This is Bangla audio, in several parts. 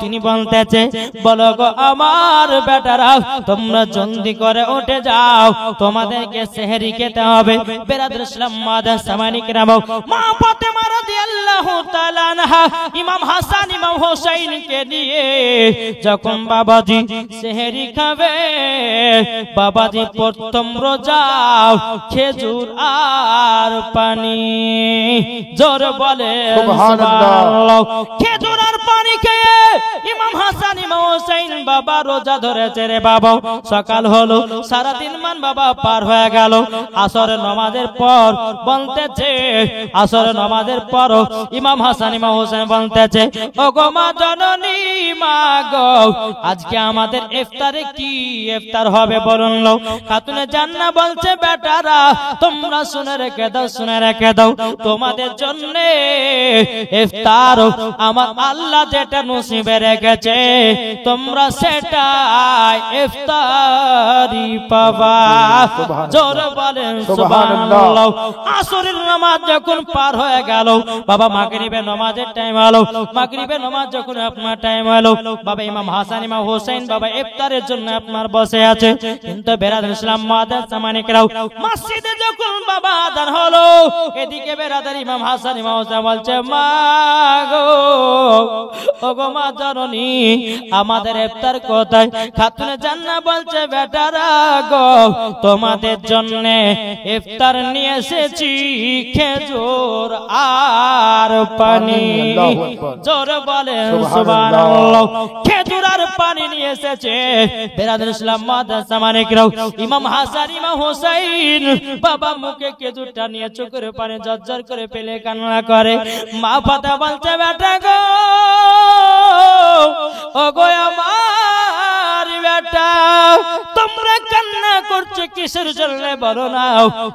তিনি বলতেছে বলো গো আমার বেটারা তোমরা জলদি করে উঠে যাও তোমাদেরকে সেহরি খেতে হবে বেরাদর ইসলাম মাদার সামানিক রাম মা ফাতেমা রাদিয়াল্লাহু তাআলা আনহা ইমাম হাসান ইমাম হোসেন কে নিয়ে যখন বাবাজি সেহরি খাবে বাবাজি প্রথম রোজা খেজুর আর পানি জোর বলে সুবহানাল্লাহ খেজুর আর পানি খেয়ে ইমাম হাসান ইমাম হোসেন বাবা রোজা ধরেছে রে বাবা সকাল হলো সারা দিন মান বাবা পার হয়ে গেল আসরের নামাজের পর বলতেছে আসরের নামাজের পর ইমাম হাসান ইমাম হোসেন বলতেছে ওগো মা জননী মা গো আজকে আমাদের ইফতারে কি ইফতার হবে বলুন লো খাতুনে জান্নাত বলছে বেটারা তোমরা শুনে রেখে দাও তোমাদের জন্য ইফতার আমার আল্লাহ যেটা নসিবে রেখেছে তোমরা সেটাই ইফতারি পাবা জোরে বলেন সুবহানাল্লাহ আসরের নামাজ যখন পার হয়ে গেল বাবা মাগরিবের নামাজের টাইম হলো মাগরিবের নামাজ যখন আপনার টাইম হলো বাবা ইমাম হাসান ইমাম হোসেন বাবা ইফতারের জন্য আপনার বসে আছে কিন্তু বেরাদর ইসলাম মাদার সামানিকরাও মসজিদে যখন বাবা আযান হলো এদিকে বেরাদর ইমাম হাসান ইমাম হোসেন বলছে মা গো ওগো মা জননী আমাদের ইফতার কোথায় খাতুনে জান্নাত বলছে বেটারা গো তোমাদের জন্য ইফতার নিয়ে এসেছি খেজুর আর পানি জোরে বলেন সুবহানাল্লাহ খেজুর আর পানি নিয়ে এসেছে বেরাদর ইসলাম মাদার সামানিকরাও ইমাম হাসান ইমাম হোসেন বাবা মুখে খেজুরটা নিয়ে চোখের পানি ঝরঝর করে ফেলে কান্না করে মা ফাতেমা বলছে বেটা গো ওগো আমার বেটা তোমরা কান্না করছো কিসের জন্য বলো না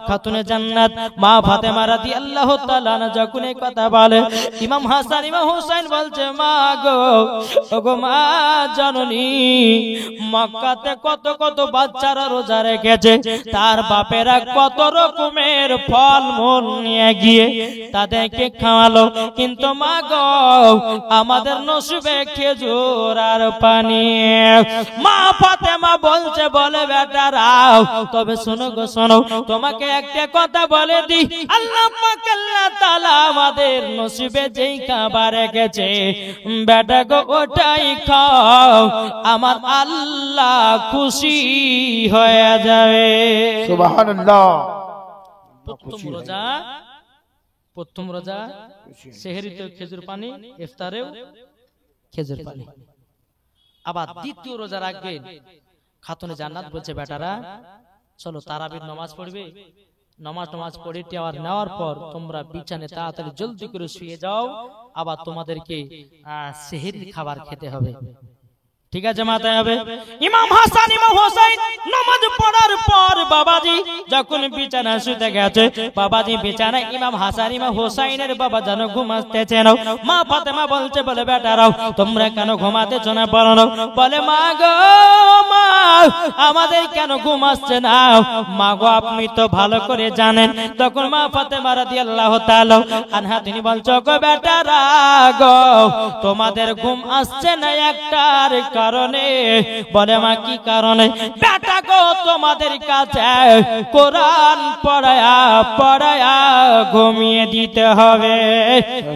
খাতুনে জান্নাত মা ফাতেমা রাদিয়াল্লাহু তাআলা যখন এই কথা বলে ইমাম হাসান ইমাম হোসেন বলছে মা গো ওগো মা জননী মক্কাতে কত কত বাচ্চারা রোজা রেখেছে তার বাপেরা কত রকমের ফলমূল নিয়ে গিয়ে তাদেরকে খাওয়ালো কিন্তু মা গো আমাদের নসিবে খেজুর আর পানি মা ফাতেমা বলছে বলে বেটারা তবে শোনো গো শোনো তোমাকে একটা কথা বলে দি আল্লাহ পাক আল্লাহ তাআলা আমাদের নসিবে যেই খাবার রেখেছে বেটা গো ওটাই খাও আমার আল্লাহ খুশি হয়ে যাবে সুবহানাল্লাহ প্রথম রোজা সেহরিতে খেজুর পানি ইফতারেও খেজুর পানি আবার দ্বিতীয় রোজা রাখবেন খাতুনে জান্নাত বলছে বেটারা চলো তারাবির নামাজ পড়বে নামাজ পড়ে নেওয়ার পর তোমরা বিছানে তাড়াতাড়ি জলদি করে শুয়ে যাও আবার তোমাদেরকে সেহরির খাবার খেতে হবে ঠিক আছে মাথায় হবে ইমাম হাসান ইমাম হোসেন নামাজ পড়ার পর বাবাজি যখন বিছানা শুতে গেছে বাবাজি বিছানায় ইমাম হাসান ইমাম হোসেনের বাবা যেন ঘুমাতেছে না মা ফাতেমা বলছে বলে বেটারাও তোমরা কেন ঘুমাতেছ না বলো না বলে মা গো মা আমাদের কেন ঘুম আসছে না মা গো আপনি তো ভালো করে জানেন তখন মা ফাতেমা রাদিয়াল্লাহু তাআলা আনহা তিনি বলছো গো বেটারা গো তোমাদের ঘুম আসছে না একটার কারণে বলে মা কি কারণে বেটা গো তোমাদের কাছে কোরআন পড়ায়া ঘুমিয়ে দিতে হবে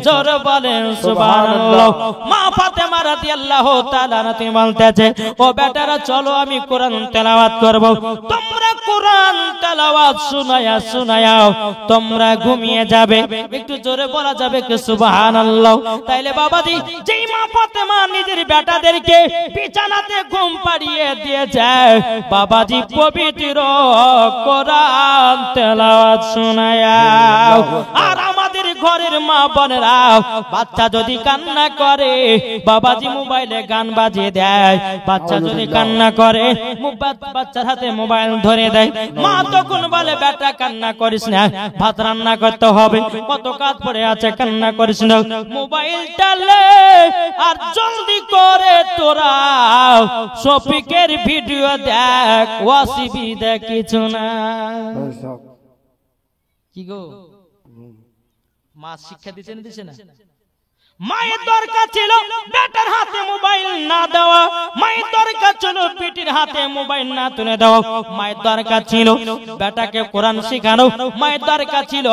জোরে বলেন সুবহানাল্লাহ মা ফাতেমা রাদিয়াল্লাহু তাআলা তিনি বলতেছে ও বেটারা চলো আমি কোরআন তেলাওয়াত করব তোমরা কোরআন তেলাওয়াত শুনায়া তোমরা ঘুমিয়ে যাবে একটু জোরে বলা যাবে কি সুবহানাল্লাহ তাইলে বাবাজি যেই মা ফাতেমা নিজের বেটাদেরকে বিছানাতে ঘুম পাড়িয়ে দিয়েছে বাবাজি পবিত্র কোরআন তেলাওয়াত শোনায়া আর আমাদের ঘরের মা বোনেরা বাচ্চা যদি কান্না করে বাবাজি মোবাইলে গান বাজিয়ে দেয় বাচ্চা যদি কান্না করে বাচ্চার হাতে মোবাইল ধরে দেয় মা তখন বলে বেটা কান্না করিস না ভাত রান্না করতে হবে কত কাজ পড়ে আছে কান্না করিস না মোবাইলটা লে আর জলদি করে তোরা শফিকের ভিডিও দেখ ওয়াসিবি দেখ কিছু না কি গো মা শিক্ষা দিছে না মায়ের দরকার ছিল বেটার বিবির হাতে মোবাইল না তুলে দাও। মায়ের দরকার ছিল বেটাকে কোরআন শেখানো, মায়ের দরকার ছিল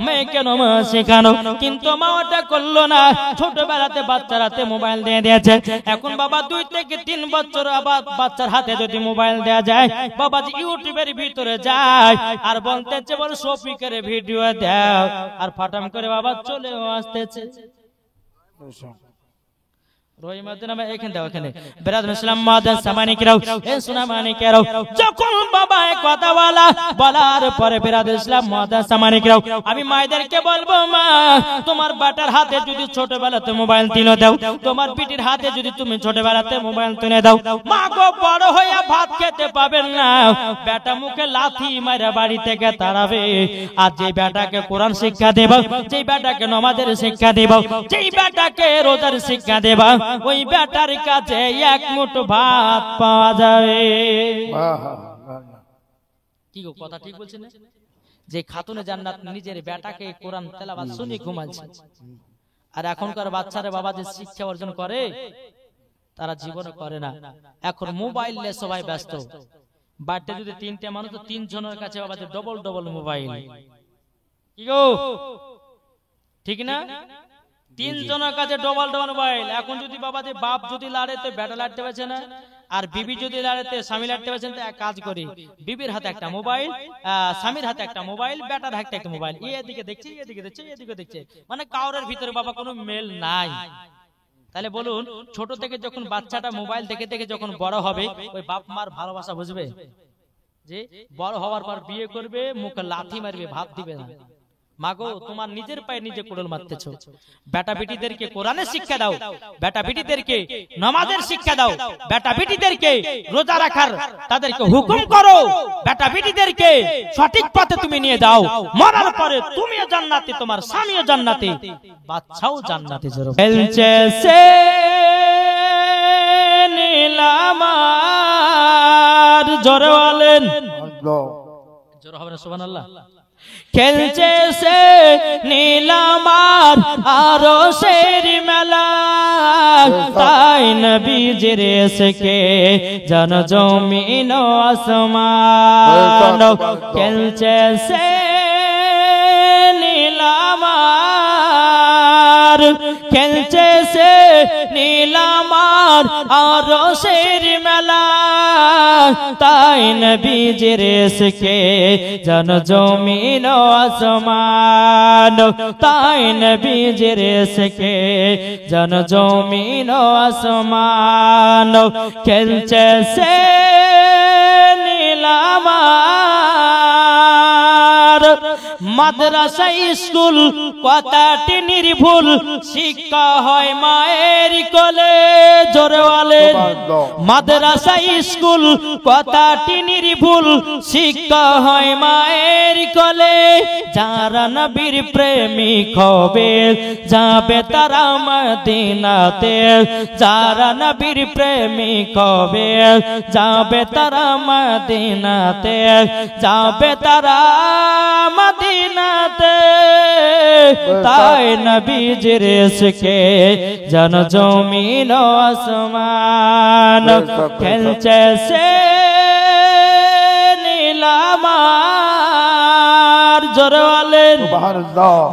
মেয়েকে নামাজ শেখানো, কিন্তু মা ওটা করলো না। ছোটবেলাতে বাচ্চার হাতে মোবাইল দিয়ে দিয়েছে। এখন বাবা 2 থেকে 3 বছর আবার বাচ্চার হাতে যদি মোবাইল দেওয়া যায়, বাবাজি ইউটিউবের ভিতরে যায় আর বলতেছে বল শফিকের ভিডিও দাও, আর ফাটাম করে বাবা চলেও আসতেছে। যখন বাবা কথা বলার পরে আমি মায়েদেরকে বলবো, মা তোমার বাটার হাতে যদি ছোটবেলাতে মোবাইল তুলে দাও, তোমার পিটির হাতে যদি তুমি ছোটবেলাতে মোবাইল তুলে দাও, মা গো বড় হইয়া ভাত খেতে পাবেন না, বেটা মুখে লাথি মারা বাড়ি থেকে তাড়াবে। আর যে বেটাকে কোরআন শিক্ষা দেব, যে বেটাকে নামাজের শিক্ষা দেব, যেই বেটাকে রোজার শিক্ষা দেব, ওই বেটার কাছে এক মুঠো ভাত পাওয়া যাবে। কি গো কথা ঠিক বলছেন? যে খাতুনে জান্নাত নিজের বেটাকে কোরআন তেলাওয়াত শুনিয়ে ঘুমাচ্ছে, আর এখনকার বাচ্চারা বাবা যে শিক্ষা অর্জন করে তারা জীবনে করে না। এখন মোবাইল নিয়ে সবাই ব্যস্ত। বাড়িতে যদি 3টে মানুষ, তো 3 জনের কাছে বাবা যে ডবল ডবল মোবাইল। কি গো ঠিক না? 3 জনের কাছে ডবল ডবল মোবাইল। এখন যদি বাবা যে বাপ যদি লাড়ে তো বেটা লাড়তে পারছে না, আর বিবি যদি লাড়ে তো স্বামী লাড়তে পারছেন। তো এক কাজ করি, বিবির হাতে একটা মোবাইল, স্বামীর হাতে একটা মোবাইল, বেটার হাতে একটা মোবাইল, এদিকে দেখছে এদিকে দেখছে এদিকে দেখছে, মানে কাউরের ভিতরে বাবা কোনো মেল নাই। তাহলে বলুন, ছোট থেকে যখন বাচ্চাটা মোবাইল দেখে দেখে যখন বড় হবে, ওই বাপ মার ভালোবাসা বুঝবে? যে বড় হওয়ার পর বিয়ে করবে, মুখে লাথি মারবে, ভাত দিবে না। মাগো তোমার নিজের পায়ে নিজে কোড়াল মারতেছো। বেটা বেটিদেরকে কোরআনের শিক্ষা দাও, বেটা বেটিদেরকে নামাজের শিক্ষা দাও, বেটা বেটিদেরকে রোজা রাখার তাদেরকে হুকুম করো, বেটা বেটিদেরকে সঠিক পথে তুমি নিয়ে যাও। মরার পরে তুমিও জান্নাতে, তোমার স্বামীও জান্নাতে, বাচ্চাও জান্নাতে। খেলছে সে নীলামার, জোরে বলেন, জোরে হবে না সুবহানাল্লাহ। খেলছে সে নীলামার আরশের মেলা, তাই নবীজির এসকে জন জমিন আসমান। খেলছে সে নীলামার, খেলছে সে নীলামার আরশের মেলা, তাই নবীজির এসকে জন জমিন আসমান, তাই নবীজির এসকে জন জমিন আসমান। খেলছে সে নীলামার, মাদ্রাসা স্কুল কথাটি নির্ভুল, শিক্ষা হয় মায়ের কোলে। জোরে বলেন, মাদ্রাসা স্কুল কথাটি নির্ভুল, শিক্ষা হয় মায়ের কোলে। যারা নবীর প্রেমিক হবে যাবে তারা মদিনাতে, যারা নবীর প্রেমিক হবে যাবে তারা মদিনাতে, যাবে তারা মদিনাতে, তাই নবীজির ইশকে জন জমিন আসমান। খেলছে সে নীলামার, জোরে বলেন,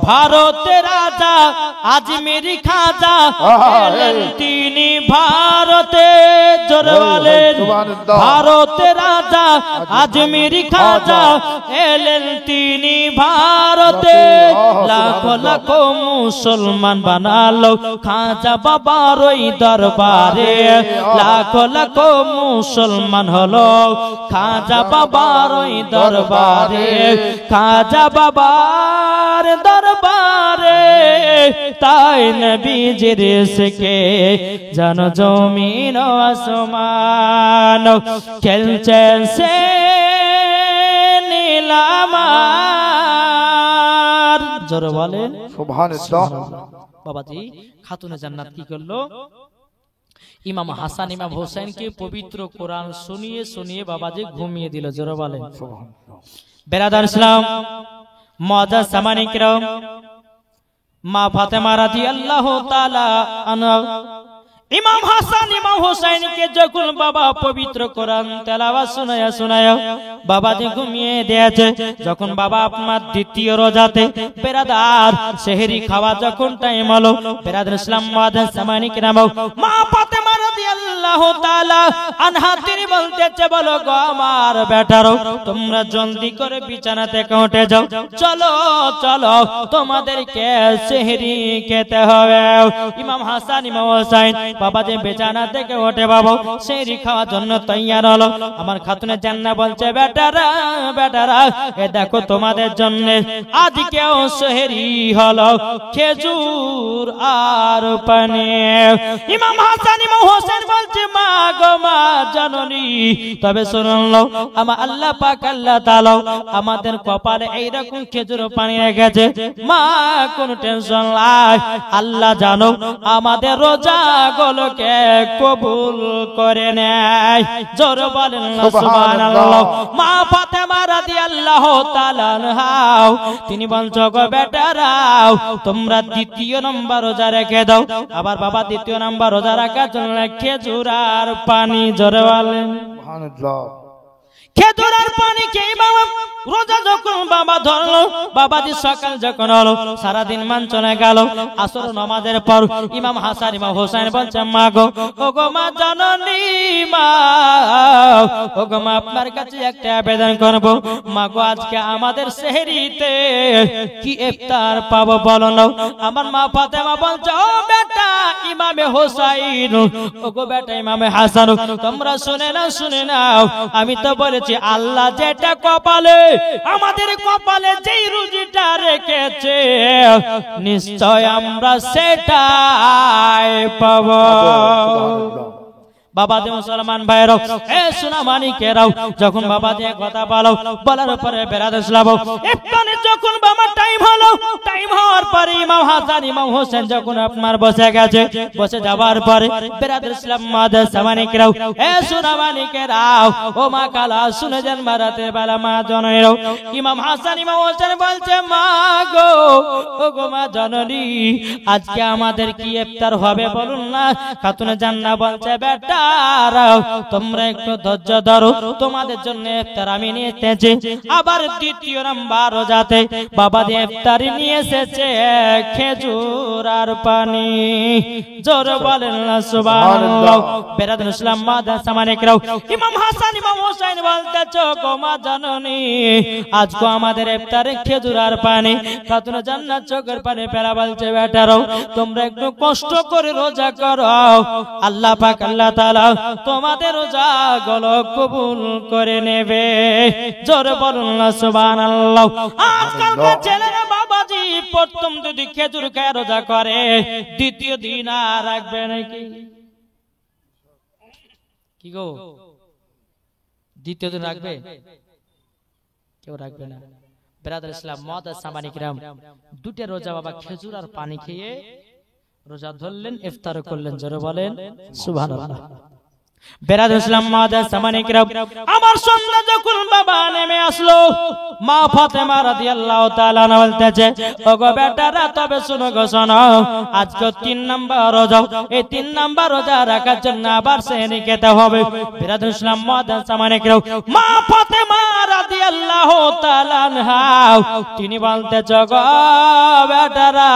ভারতের রাজা আজমিরি খাজা এলেন তিনি ভারতে। জোরে বলেন, ভারতের রাজা আজমিরি খাজা এলেন তিনি ভারতে। লাখো লাখো মুসলমান বানালো খাজা বাবার ওই দরবারে, লাখো লাখো মুসলমান হলো খাজা বাবার ওই দরবারে, খাজা বাবার দরবারে, তাই নবীজির ইশকে জন জমিন আসমান। খেলছে সে নীলামার, জোরে বলেন সুবহানাল্লাহ। বাবাজি খাতুনে জান্নাত কি করলো? ইমাম হাসান ইমাম হোসেনকে পবিত্র কোরআন শুনিয়ে শুনিয়ে বাবাজি ঘুমিয়ে দিল। জোরে বলেন সুবহানাল্লাহ। বেরাদার ইসলাম, মুআজ্জাজ সামানি কিরাম, মা ফাতেমা রাদিয়াল্লাহু তাআলা আনহা ইমাম হাসান ইমাম হোসেনকে যখন বাবা পবিত্র কোরআন তেলাওয়াত শোনায়া শোনায়া বাবাজি ঘুমিয়ে দিয়েছে। যখন বাবা আপনার দ্বিতীয় রোজাতে বেরাদার সেহরি খাওয়া যখন টাইম হলো, বেরাদার ইসলাম মাদার সামানি কিরাম মা ফাতেমা রাদিয়াল্লাহু তাআলা আনহা তিনি বলতেছে, বলো গো আমার বেটারো, তোমরা জলদি করে বিছানা থেকে উঠে যাও, চলো চলো তোমাদেরকে সেহরি খেতে হবে। ইমাম হাসান ইমাম হোসেন বাবাজি বিছানা থেকে উঠে বাবা সেহরি খাওয়ার জন্য তৈয়ার হলো। আমার খাতুনে জান্নাহ বলছে, বেটারা বেটারা এ দেখো তোমাদের জন্য আজকেও সেহরি হলো খেজুর আর পানি। ইমাম হাসান ইমাম হোসেন বলছে, মা গো মা জননী, তবে শুনুন আমার আল্লাহ পাক আল্লাহ তাআলা আমাদের কপালে এইরকম খেজুর পানি রেখেছে, মা কোন টেনশন নাই, আল্লাহ জানো আমাদের রোজা গুলোকে কবুল করে নেয়। জোর বলেন না সুবহানাল্লাহ। মা ফাতেমা রাদিয়াল্লাহু তাআলা আনহা তিনি বলছো, গো বেটারাও তোমরা দ্বিতীয় নম্বর রোজা রেখে দাও। আবার বাবা দ্বিতীয় নম্বর রোজা রাখার জন্য খেজুর আর পানি, জোরে বলেন সুবহানাল্লাহ। খেজুর আর পানি খেয়ে বাবা রোজা যখন বাবা ধরলো, বাবাজি সকাল যখন হলো সারাদিন মান চলে গেল। আসর নামাজের পর ইমাম হাসান ইমাম হোসেন বলছে, মা গো ও গো মা জননী, মা ও গো মা আপনার কাছে একটা আবেদন করব, মা গো আজকে আমাদের সেহরিতে কি ইফতার পাবো বলো না। আমার মা ফাতেমা বলছে, ও বেটা ইমামে হোসেন, ও গো বেটা ইমামে হাসান, তোমরা শুনে নাও, আমি তো বলেছি আল্লাহ যেটা কপালে আমাদের কপালে যেই রুজিটা রেখেছে নিশ্চয় আমরা সেটাই পাবো। বাবাজি মুসলমান ভাইরাও এ সোনামানিকেরাও যখন বাবাজি কথা বলার পরে বেরাদ ইসলাম ইফতারে যখন বাবা টাইম হলো, টাইম হওয়ার পরে ইমাম হাসান ইমাম হোসেন যখন আপনার বসে গেছে, বসে যাবার পরে বেরাদ ইসলাম মাদার সামানিকেরাও এ সোনামানিকেরাও ও মা কালা শুনে যান মারাতে বেলা মা জননীরাও ইমাম হাসান ইমাম হোসেন বলছে, মা গো ও গো মা জননী আজকে আমাদের কি ইফতার হবে বলুন না। খাতুনে জান্নাহ বলছে, বেটা তোমরা একটু ধৈর্য ধরো, তোমাদের জন্য ইফতার আমি নিয়ে এসেছি। আবার দ্বিতীয় নাম্বার রোজাতে বাবাজি ইফতারি নিয়ে এসেছে খেজুর আর পানি, জোর বলেন না সুবহানাল্লাহ। বেরাদুল ইসলাম মাদার সামানিকরাও ইমাম হাসান ইমাম হোসেন বলতেছো, গো মা জননী আজকে আমাদের ইফতারে খেজুর আর পানি। খাতুনে জান্নাত চোখের পানি ফেলা বলছে, বেটারো তোমরা একটু কষ্ট করে রোজা করো, আল্লাহ পাক আল্লাহ তাআলা তোমাদের রোজা গুলো কবুল করে নেবে। জোরে বলুন না সুবহানাল্লাহ। আজকালকার ছেলেরা বাবাজি প্রথম যদি খেজুর খেয়ে রোজা করে দ্বিতীয় দিন আর রাখবে নাকি? কি গো দ্বিতীয় দিন রাখবে? কেউ রাখবে না। বেরাদুল ইসলাম মাদার সামানিকরাম দুটো রোজা বাবা খেজুর আর পানি খেয়ে রোজা ধরলেন, ইফতার করলেন। জোরে বলেন সুবহানাল্লাহ। বেরাদুল ইসলাম মাদার সামানিকরাম আমার সন্ধ্যা যখন বাবা নেমে আসলো, মা ফাতেমা রাদিয়াল্লাহু তাআলা বলতেছে, ওগো বেটারা তবে শুনো গো শোনো, আজকে 3 নাম্বার রোজা, এই 3 নাম্বার রোজা রাখার জন্য আবার সেহরি খেতে হবে। বেরাদুল ইসলাম মাদার সামানিকরাম মা ফাতেমা রাদিয়াল্লাহু তাআলা তিনি বলতেছে, গো বেটারা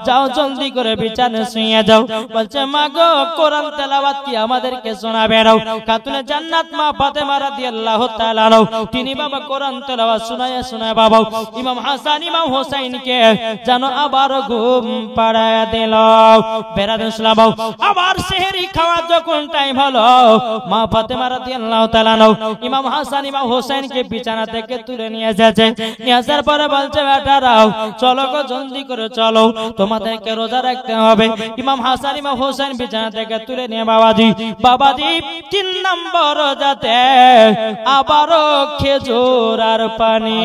যাও জলদি করে বিছানায় শুয়ে যাও। বলছে, মা গো কোরআন তেলাওয়াত কি আমাদেরকে শোনাবে? খাতুনে জান্নাত মা ফাতেমা রাদিয়াল্লাহু তাআলা তিনি বাবা কোরআন তেলাওয়াত শোনায় বাবা ইমাম হাসান ইমাম হোসেনকে যেন আবার ঘুম পাড়ায় দিল। বেরাদুল ইসলাম আবার সেহরি খাওয়া যখন টাইম হলো, মা ফাতেমা রাদিয়াল্লাহু তাআলা ইমাম হাসান ইমাম হোসেনকে বিছানা থেকে তুলে নিয়ে এসেছে। নিয়ে আসার পরে বলছে, বেটারাও চলো গো জলদি করে চলো, তোমাদেরকে রোজা রাখতে হবে। ইমাম হাসান ইমাম হোসেন বিছানা থেকে তুলে নিয়ে বাবাজি 3 নম্বর রোজাতে আবারও খেজুর আর পানি।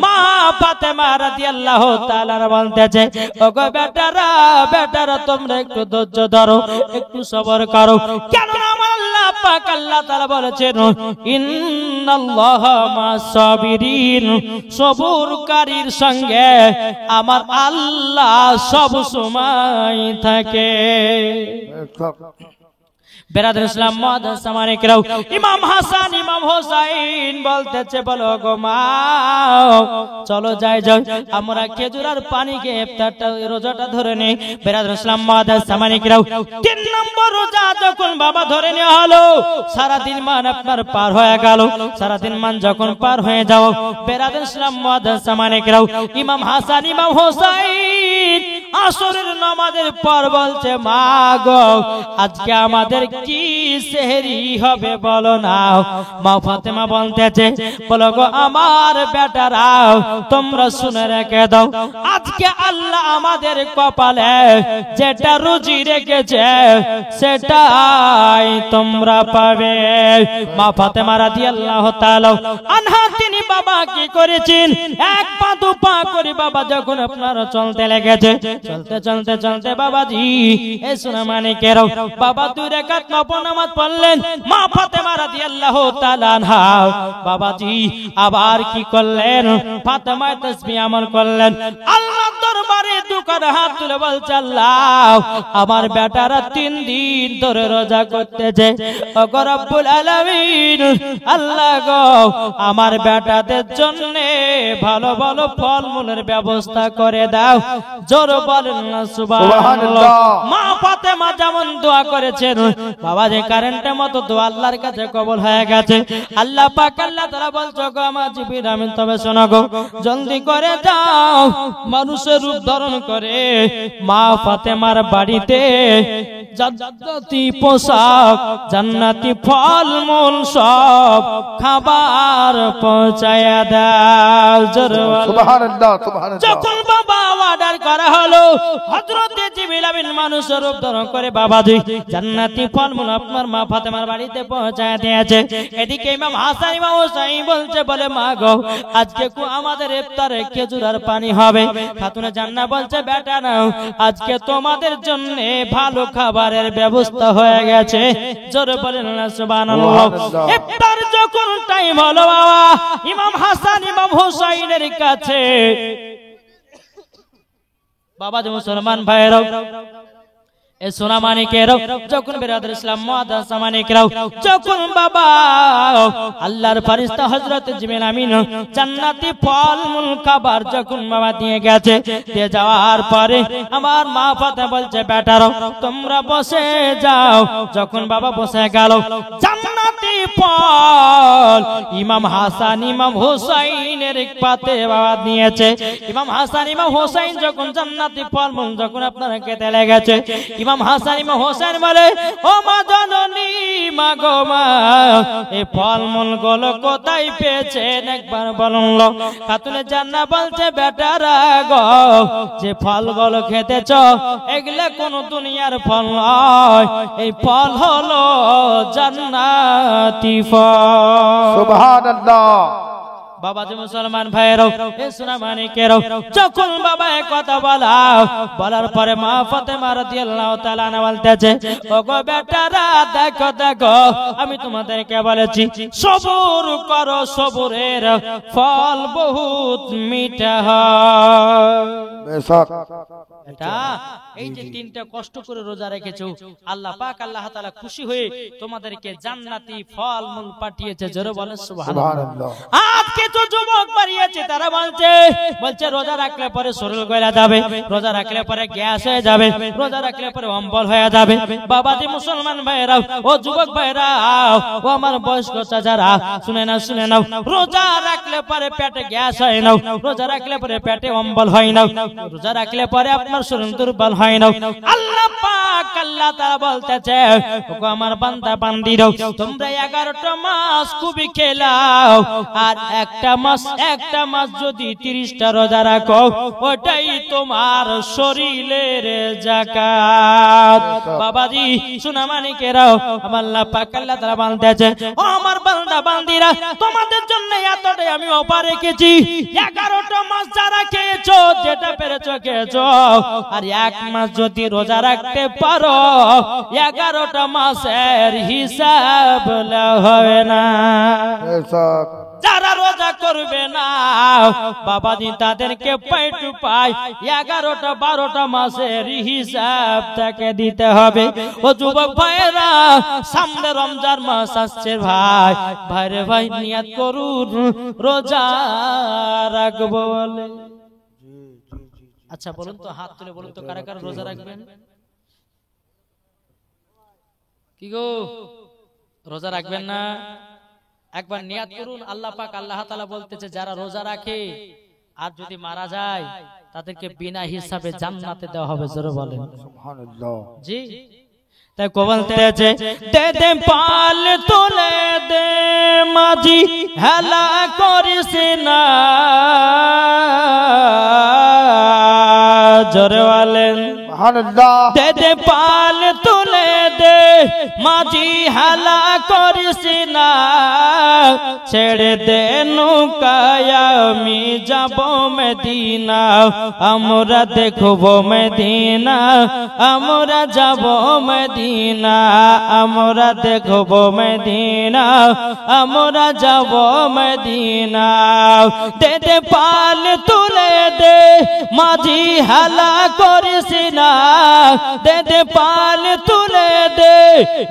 মা ফাতেমা রাদিয়াল্লাহু তাআলা বলতেছে, ওগো বেটারা তোমরা একটু ধৈর্য ধরো, একটু সবর করো, কেন আমার আল্লাহ পাক আল্লাহ তাআলা বলেছেন, ইন্নাল্লাহা মা'আস-সাবিরিন, সবরকারীর সঙ্গে আমার আল্লাহ সব সময় থাকে। বেরাদর ইসলাম মুআদ্দাস সামানিকরাও, ইমাম হাসান ইমাম হোসাইন বলতেছে, বলো গো মা চলো যাই আমরা খেজুর পানিকে ইফতারটা রোজাটা ধরে নেই। বেরাদর ইসলাম মুআদ্দাস সামানিকরাও, 3 নম্বর রোজা যখন বাবা ধরে নেওয়া হলো, সারা দিন মান আপনার পার হয়ে গেল। সারা দিন মান যখন পার হয়ে যাও, বেরাদর ইসলাম মুআদ্দাস সামানিকরাও, ইমাম হাসান ইমাম হোসাইন আসরের নামাজের পর বলছে, মা গো আজকে আমাদের কি সেহরি হবে বলো না। মা ফাতেমা বলতেছে, বলো গো আমার বেটারা তোমরা শুনে রেখে দাও, আজকে আল্লাহ আমাদের কপালে যেটা রুজি রেখেছে সেটাই তোমরা পাবে। মা ফাতেমা রাদিয়াল্লাহু তাআলা আনহা তিনি বাবা কি করেছেন, এক পা দু পা করে বাবা যখন আপনার চলতে লেগেছে, চলতে চলতে চলতে বাবাজি এ সোনা মানিকেরাও বাবা 2 রাকাত নফল নামাজ পড়লেন। মা ফাতেমা রাদিয়াল্লাহু তাআলা আনহা বাবাজি আবার কি করলেন, ফাতেমা তাসবিহ আমল করলেন। আল্লাহর দরবারে দুকার হাত তুলে বলছে, আল্লাহ আমার বেটারা 3 দিন ধরে রোজা করতেছে, ওগো রব্বুল আলামিন আল্লাহ গো আমার বেটাদের জন্য ভালো ভালো ফলমূলের ব্যবস্থা করে দাও। জোর বলেন না সুবহানাল্লাহ। মা ফাতেমা যেমন দোয়া করেছেন বাবা যে কারেন্টের মতো দোয়া আল্লাহর কাছে কবুল হয়ে গেছে। আল্লাহ পাক আল্লাহ তাআলা বলছো, গো আমার জিবরিল আমিন তবে শোনো গো, জলদি করে যাও মানুষের রূপ ধারণ করে মা ফাতেমার বাড়িতে জান্নাতি পোশাক জান্নাতি ফলমূল সব খাবার পৌঁছায়া দাও। সুবহানাল্লাহ সুবহানাল্লাহ। যখন বাবা অর্ডার করা হলো, হযরত জিবরিল আমিন মানুষের রূপ ধারণ করে বাবাজি জান্নাতি ফলমূল আপনার মা ফাতেমার বাড়িতে পৌঁছায়া দিয়েছে। এদিকে ইমাম হাসান ইমাম হোসাইন বলছে, বলে মা গো আজকে আমাদের ইফতারে খেজুর আর পানি হবে। খাতুনে জান্নাত বলছে, বেটা নাও আজকে তোমাদের জন্য ভালো খাবারের ব্যবস্থা হয়ে গেছে। জোরে বলেন না সুবহানাল্লাহ। ইফতার যখন টাইম হলো বাবা ইমাম হাসান ইমাম হোসাইনের কাছে বাবা যে মুসলমান ভাইরাও এ সোনা মানিকেরাও যখন বেরাদর ইসলাম মুআদ্দাস সামানিকেরাও যখন বাবা আল্লাহর ফেরেশতা হযরত জিবরিল আমিন জান্নাতি ফলমূল খাবার যখন বাবা দিয়ে গেছে, দিয়ে যাওয়ার পরে আমার মা ফাতেমা বলছে, বেটারো তোমরা বসে যাও। যখন বাবা বসে গেল, জান্নাতি ফল ইমাম হাসান ইমাম হোসাইনের পাতে বাবা নিয়েছে। ইমাম হাসান ইমাম হোসাইন যখন জান্নাতি ফলমূল যখন আপনারা খেতে লেগেছে, ইমাম হাসান ইমাম হোসেন বলে, ও মা জননী মা গো মা এই ফলমূল গুলো কোথায় পেয়েছেন একবার বলুন। খাতুনে জান্নাত বলছে, বেটারা গো যে ফলগুলো খেতেছ এগুলা কোন দুনিয়ার ফল নয়, এই ফল হলো জান্নাতি ফল। সুবহানাল্লাহ। বাবা যে মুসলমান ভাইরাও এ সোনা মানিকেরাও যখন বাবা এক কথা বলার পরে মা ফাতেমা রাদিয়াল্লাহু তাআলা আনহা বলতেছে, ওগো বেটারা দেখো দেখো আমি তোমাদেরকে বলেছি সবর করো, সবরের ফল বহুত মিঠা হয়। বেশক এটা এই যে 3টা কষ্ট করে রোজা রেখেছো, আল্লাহ পাক আল্লাহ তাআলা খুশি হয়ে তোমাদেরকে জান্নাতি ফলমূল পাঠিয়েছে। জোরে বলেন সুবহানাল্লাহ। আজকে তো যুবক বাড়িয়েছে তারা বলছে রোজা রাখলে পরে শরীর গলা যাবে, রোজা রাখলে পরে গ্যাস হয়ে যাবে, রোজা রাখলে পরে অম্বল হয়ে যাবে। বাবাজি মুসলমান ভাইরা ও যুবক ভাইরা ও আমার বয়স্ক চাচারা শুনে নাও, রোজা রাখলে পরে পেটে গ্যাস হয় না, রোজা রাখলে পরে পেটে অম্বল হয় না, রোজা রাখলে পরে আপনার শরীর দুর্বল হয় না। আল্লাহ পাক আল্লাহ তাআলা বলতেছে, ওগো আমার বান্দা বান্দিরা তোমরা 11টা মাস খুবই খেলাও, আর একটা মাস যদি 30টা রোজা রাখো ওটাই তোমার শরীরের যাকাত। বাবাজি সোনা মানিকেরাও আমার আল্লাহ পাক আল্লাহ তাআলা বলতেছে, ও আমার বান্দা বান্দিরা তোমাদের জন্য এতটাই আমি অফার রেখেছি। 11টা মাস যারা খেয়েছো যেটা পেরেছো খেয়েছো, আর এক মাস যদি রোজা রাখতে পারো 11টা মাসের হিসাব হবে না। যারা রোজা করবে না বাবাজি তাদেরকে পাই টু পাই 11টা 12টা মাসের হিসাব তাকে দিতে হবে। ও যুবক ভাইরা সামনে রমজান মাস আসছে ভাই, ভাইরে ভাই নিয়ত করুন রোজা রাখবো বলে। আচ্ছা বলুন তো, হাত তুলে বলুন তো কারা কারা রোজা রাখবেন? কি গো রোজা রাখবেন না? একবার নিয়াত করুন। আল্লাহ পাক আল্লাহ তাআলা বলতেছে যারা রোজা রাখে আর যদি মারা যায় তাদেরকে বিনা হিসাবে জান্নাতে দেওয়া হবে। জোরে বলেন সুবহানাল্লাহ। জি তাই বলতেছে দে দে পাল তুলে দে মাঝি হেলা করিস না। জোরে বলেন সুবহানাল্লাহ। দে দে পাল তুলে দে মাঝি হেলা করিস না। ছেড়ে দে নৌকায় আমি যাব মদিনা, আমরা দেখব মদিনা, আমরা যাব মদিনা, আমরা দেখব মদিনা, আমরা যাব মদিনা। দে দে পাল তুলে দে মাঝি হেলা করিস না। দে দে পাল তুলে দে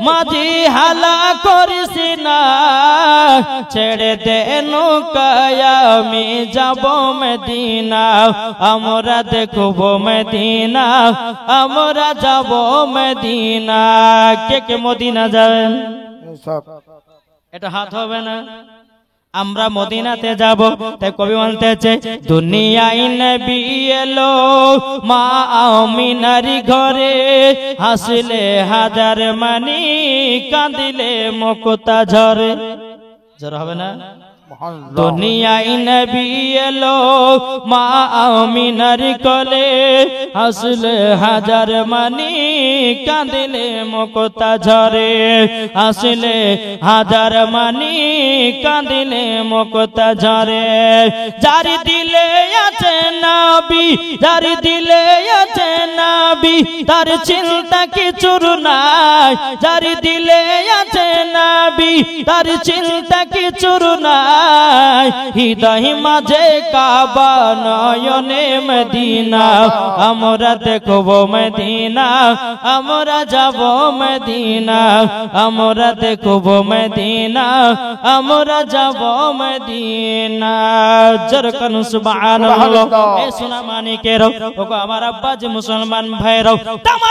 মাঝি হেলা করিস না। ছেড়ে দে নৌকায় আমি যাব মদিনা, আমরা দেখব মদিনা, আমরা যাব মদিনা। কে কে মদিনা যাবেন? এটা হাত হবে না। আমরা মদিনাতে যাব। তাই কবি বলতেছে দুনিয়ায় নবী এলো মা আমিনার ঘরে, হাসলে হাজার মানি কাঁদিলে মুক্তা ঝরে। জোর হবে না? দুনিয়ায় নবী এলো মা আমিনার কোলে, হাসলে হাজার মানি কাঁদিলে মুক্তা ঝরে, হাসলে হাজার মানি কাঁদিলে মুক্তা ঝরে। যার দিলে আছে নবী, যার দিলে আছে নবী তার চিন্তা কিছুর নাই। যার দিলে আছে নবী তার চিন্তা কিছুর নাই। হৃদয় মাঝে কাবা নয়নে মদিনা, আমরা দেখব মদিনা, আমরা যাব মদিনা, আমরা দেখব মদিনা, আমরা যাব মদিনা। জরকান সুবহানাল্লাহ। এ সোনা মানিকের ওগো আমার আব্বাজি মুসলমান ভাইরাও,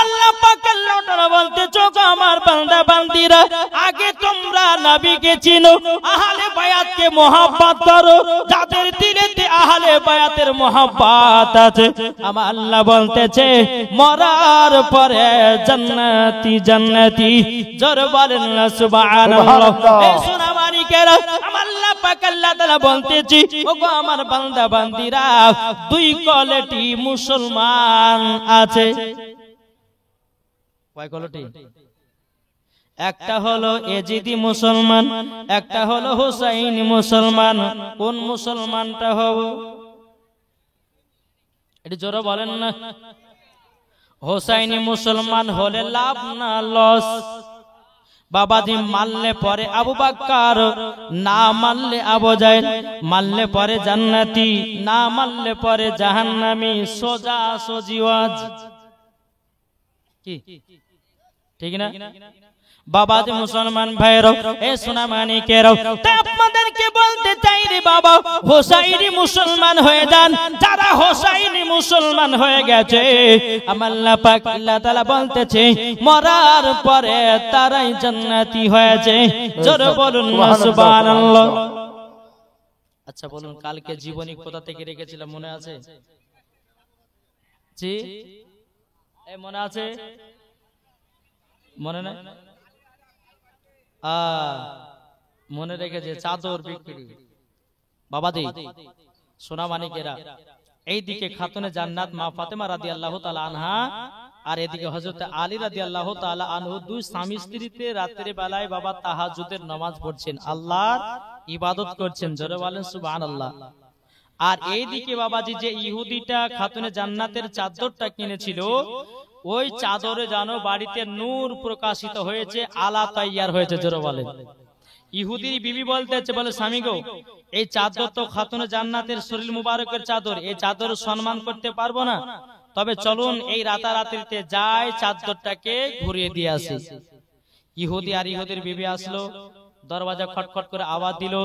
আল্লাহ পাক আল্লাহ তাআলা বলতে চোখ আমার বান্দা বান্দিরা, আগে তোমরা নবীকে চিনো, আহলে বায়াতকে মোহাব্বত করো, যাদের দিলেতে আহলে বায়াতের মোহাব্বত আছে। আমার আল্লাহ বলতেছে মরার পরে জান্নাতি জান্নাতি। জোরে বলেন না সুবহানাল্লাহ। এই সোনা মানিকেরা আমার আল্লাহ পাক আল্লাহ তাআলা বলতেছি ওগো আমার বান্দা বান্দিরা, দুই কোয়ালিটি মুসলমান আছে। কয় কোয়ালিটি? একটা হলো এজিদি মুসলমান, একটা হলো হুসাইনি মুসলমান। কোন মুসলমানটা হবো? এটি জোরে বলেন না। হুসাইনি মুসলমান হলে লাভ না লস? বাবাজি মানলে পরে আবু বকর, না মানলে আবু জাহেল, মানলে পরে জান্নাতি, না মানলে পরে জাহান্নামী। সোজা সজিওয়াজ কি ঠিক না? বাবাজি মুসলমান ভাইরাও, এ সোনা মানিকেরাও, তাই আপনাদেরকে বলতে চাই রে বাবা, হোসাইনি মুসলমান হয়ে যান। যারা হোসাইনি মুসলমান হয়ে গেছে আমার আল্লাহ পাক আল্লাহ তাআলা বলতেছে মরার পরে তারাই জান্নাতি হয়েছে। জোরে বলুন সুবহানাল্লাহ। আচ্ছা বলুন কালকে জীবনী কোথা থেকে রেখেছিলাম মনে আছে? জি এই মনে আছে? মনে নাই? মনে রেখেছে চাদর বিক্রি। বাবাজি সোনা মানিকেরা, এইদিকে খাতুনে জান্নাত মা ফাতেমা রাদিয়াল্লাহু তাআলা আনহা, আর এদিকে হযরত আলী রাদিয়াল্লাহু তাআলা আনহু, দুই স্বামী স্ত্রীতে রাতের বেলায় বাবা তাহাজ্জুদের নামাজ পড়ছেন, আল্লাহর ইবাদত করছেন। জোরে বলেন সুবহানাল্লাহ। আর এইদিকে বাবাজি যে ইহুদিটা খাতুনে জান্নাতের চাদরটা কিনেছিল, ওই চাদরে জানো বাড়িতে নূর প্রকাশিত হয়েছে, আলা তৈয়ার হয়েছে। জোরে বলেন। ইহুদির বিবি বলতেছে, বলে স্বামী গো, এই চাদর তো খাতুনে জান্নাতের শরীর মুবারকের চাদর, এই চাদর সম্মান করতে পারবো না, তবে চলুন এই রাতারাতিতে যাই চাদরটাকে ঘুরিয়ে দিয়ে আসি। ইহুদি আর ইহুদির বিবি আসলো, দরওয়াজা খটখট করে আওয়াজ দিল।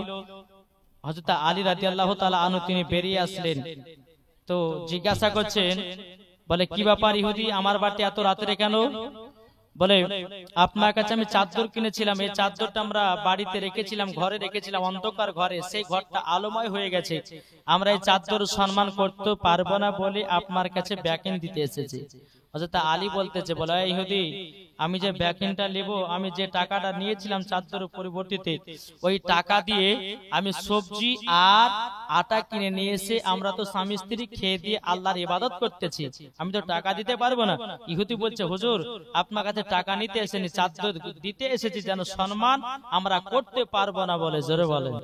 হযরত আলী রাদিয়াল্লাহু তাআলা আনহু তিনি বেরিয়ে আসলেন, তো জিজ্ঞাসা করছেন, বলে কি ব্যাপার ইহুদি, আমার বাড়িতে এত রাতে কেন? বলে আপনার কাছে আমি চাদর কিনেছিলাম, এই চাদরটা আমরা বাড়িতে রেখেছিলাম, ঘরে রেখেছিলাম, অন্ধকার ঘরে, সেই ঘরটা আলোময় হয়ে গেছে, আমরা এই চাদর সম্মান করতে পারবো না বলে আপনার কাছে ব্যাকিন দিতে এসেছি। হযরত আলী বলতেছে, বলে ইহুদি, আমি যে ব্যাকিনটা নেব, আমি যে টাকাটা নিয়েছিলাম চাদরের পরিবর্তিতে, ওই টাকা দিয়ে আমি সবজি আর আটা কিনে নিয়ে এসে আমরা তো স্বামী স্ত্রী খেয়ে দিয়ে আল্লাহর ইবাদত করতেছি, আমি তো টাকা দিতে পারবো না। ইহুদি বলছে, হুজুর আপনার কাছে টাকা নিতে এসেনি, চাদর দিতে এসেছি, যেন সম্মান আমরা করতে পারবো না বলে। জোরে বলেন।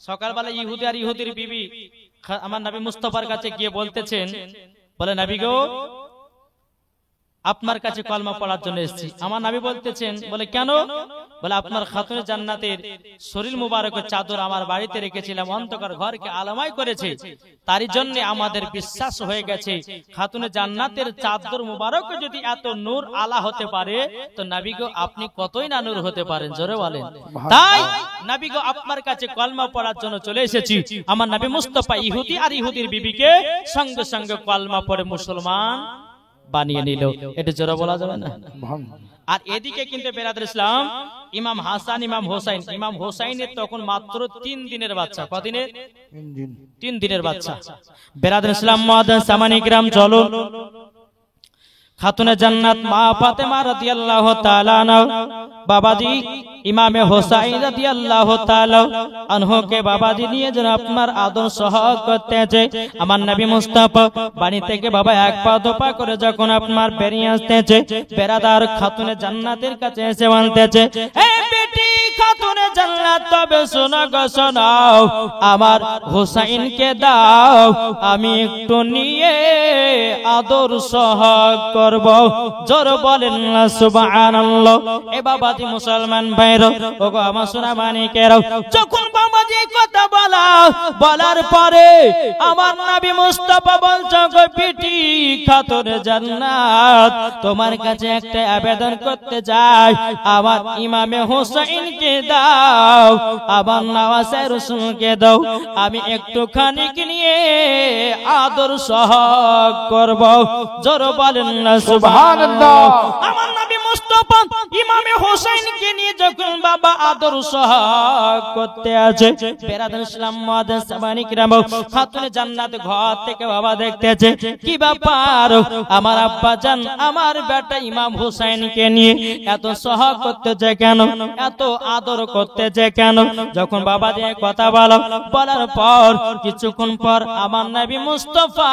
সকালবেলা ইহুদি আর ইহুদির বিবি আমার নবী মুস্তাফার কাছে গিয়ে বলতেছেন, বলে নবী গো, আপনার কাছে কলমা পড়ার জন্য এসেছি। আমার নবী বলতেছেন, বলে কেন? বলে আপনার খাতুনে জান্নাতের শরীর মুবারকের চাদর আমার বাড়িতে রেখেছিলাম, অন্ধকার ঘরকে আলোময় করেছে, তারই জন্য আমাদের বিশ্বাস হয়ে গেছে খাতুনে জান্নাতের চাদর মুবারক যদি এত নূর আলা হতে পারে, তো নবী গো আপনি কতই না নূর হতে পারেন। জোরে বলেন। তাই নবী গো আপনার কাছে কলমা পড়ার জন্য চলে এসেছি। আমার নবী মুস্তাফা ইহুদি আর ইহুদির বিবিকে সঙ্গে সঙ্গে কলমা পড়ে মুসলমান বানিয়ে নিল। এটা জোরে বলা যাবে না। আর এদিকে কিন্তু বেরাদর ইসলাম ইমাম হাসান ইমাম হোসাইন, ইমাম হোসাইনের তখন মাত্র 3 দিনের বাচ্চা। কদিনের? 3 দিনের বাচ্চা। বেরাদর ইসলাম মুআদ্দান সামানি কিরাম, চলো খাতুনে জান্নাত মা ফাতেমা রাদিয়াল্লাহু তাআলা আনহা বাবাজি ইমামে হোসাইন রাদিয়াল্লাহু তাআলা আনহুকে বাবাজি নিয়ে যেন আপনার আদর সহ করতেছে। আমার নবী মুস্তাফা বাড়ি থেকে বাবা এক পা দোপা করে যখন আপনার বেরিয়ে আসতেছে, বেরাদার খাতুনে জান্নাতের কাছে এসে বলতেছে, এই বেটি খাতুনে জান্নাত, তবে শোনো গো শোনাও, আমার হোসাইনকে দাও, আমি একটু নিয়ে আদর সহ করব। জোর বলেন না সুবহানাল্লাহ। এ বাবাজি মুসলমান ভাইরা, ওগো আমার সোনা মানিকেরা, যখন বাবাজি কথা বলার পরে আমার নবী মুস্তাফা বলছে, গো বেটি খাতুনে জান্নাত, তোমার কাছে একটা আবেদন করতে চাই, আমার ইমামে হোসাইনকে দাও, আমার নওয়াজে রাসূলকে দাও, আমি একটুখানি নিয়ে আদর সহ করব। জোর বলেন না সুবহানাল্লাহ। আমার নবী মুস্তাফা ইমামে হোসেনকে নিয়ে যখন বাবা আদর সহ করতে আছে, বেরাদর ইসলাম মুআদ্দান সামানি কিরাম, খাতুনে জান্নাত ঘর থেকে বাবা দেখতেছে, কি ব্যাপার, আমার আব্বা জান আমার বেটা ইমাম হোসেনকে নিয়ে এত সহ করতেছে কেন, এত আদর করতেছে কেন? যখন বাবা যে কথা বলার পর কিছুক্ষণ পর আমার নবী মুস্তাফা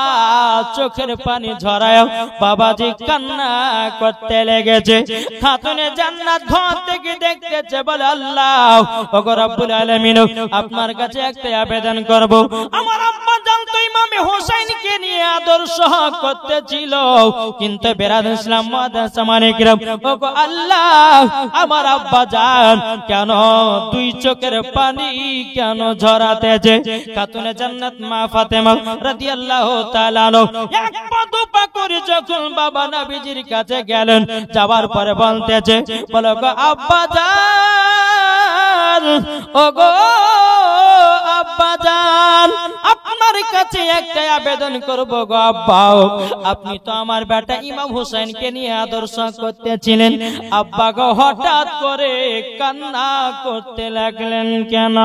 চোখের পানি ঝরায় বাবাজি কান্না করতে লেগেছে। খাতুনে জান্নাত ঘর থেকে দেখতেছে, বলে আল্লাহ ওগো রব্বুল আলামিন, আপনার কাছে একটা আবেদন করব, আমার আব্বা জান তো ইমামে হোসেনকে নিয়ে আদর সহ করতেছিল, কিন্তু বেরাদর ইসলাম মুআদ্দান সামানি কিরাম, ওগো আল্লাহ আমার আব্বা জান কেন দুই চোখের পানি কেন ঝরাতেছে? খাতুনে জান্নাত মা ফাতেমা রাদিয়াল্লাহু তাআলা এক পা দুপা করে যখন বাবা নবীজির কাছে গেলেন, যাওয়ার পরে বলতেছে, বলো গো আব্বা জান, ওগো আব্বা জান, আপনার কাছে একটা আবেদন করব গো আব্বা, আপনি তো আমার বেটা ইমাম হোসেনকে নিয়ে আদর্শ করতেছিলেন, আব্বা গো হঠাৎ করে কান্না করতে লাগলেন কেন?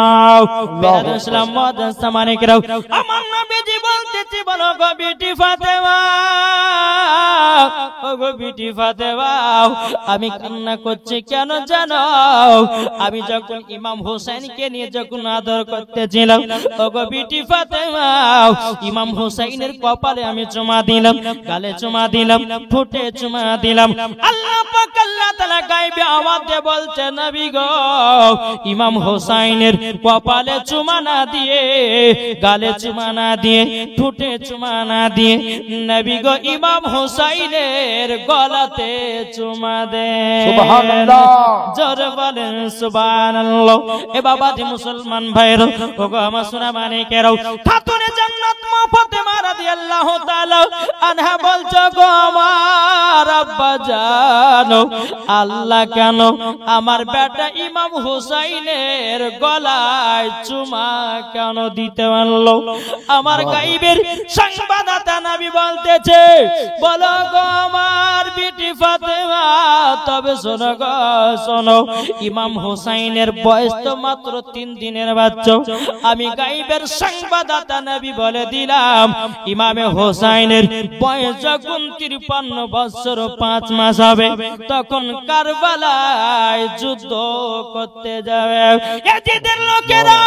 বেরাদর ইসলাম মুআদ্দান সামানি কিরাম, আমার নবীজি বলতে বলতেছি বলো গো বিটি ফাতেমা, ও গো বিটি ফাতেমা, আমি কান্না করছি কেন জানো? আমি যখন ইমাম হোসেনকে নিয়ে যখন আদর করতেছিলাম ও গো বিটি ফাতেমা, ইমাম হোসেনের কপালে আমি চুমা দিলাম, গালে চুমা দিলাম, ঠোঁটে চুমা দিলাম। আল্লাহ পাক আল্লাহ তাআলা গায়বে আওয়াজ দিয়ে বলছে নবী গো, ইমাম হোসেনের কপালে চুমা না দিয়ে, গালে চুমা না দিয়ে, ঠোঁটে চুমা না দিয়ে নবী গো ইমাম হোসেনের গলাতে চুমা দেন। সুবহানাল্লাহ, জোরে বলেন সুবহানাল্লাহ। এ বাবাজি মুসলমান ভাইরা, ওগো আমার সোনা মানিকেরা, খাতুনে জান্নাত মা ফাতেমা রাদিয়াল্লাহু তাআলা আনহা বলছো গো আমার আব্বা জানো, আল্লাহ কেন আমার বেটা ইমাম হোসেনের গলায় চুমা কেন দিতে আনলো? আমার গায়বের সংবাদদাতা নবী বলতেছে বলো গো আমার বিটি ফাতেমা, তবে শোনো গো শোনো, ইমাম হোসেনের বয়স তো মাত্র 3 দিনের বাচ্চা। আমি গায়বের সংবাদদাতা নবী বলে দিলাম ইমামে হোসেনের বয়স যখন 53 বছর 5 মাস হবে তখন কারবালায় যুদ্ধ করতে যাবে। এজিদের লোকেরা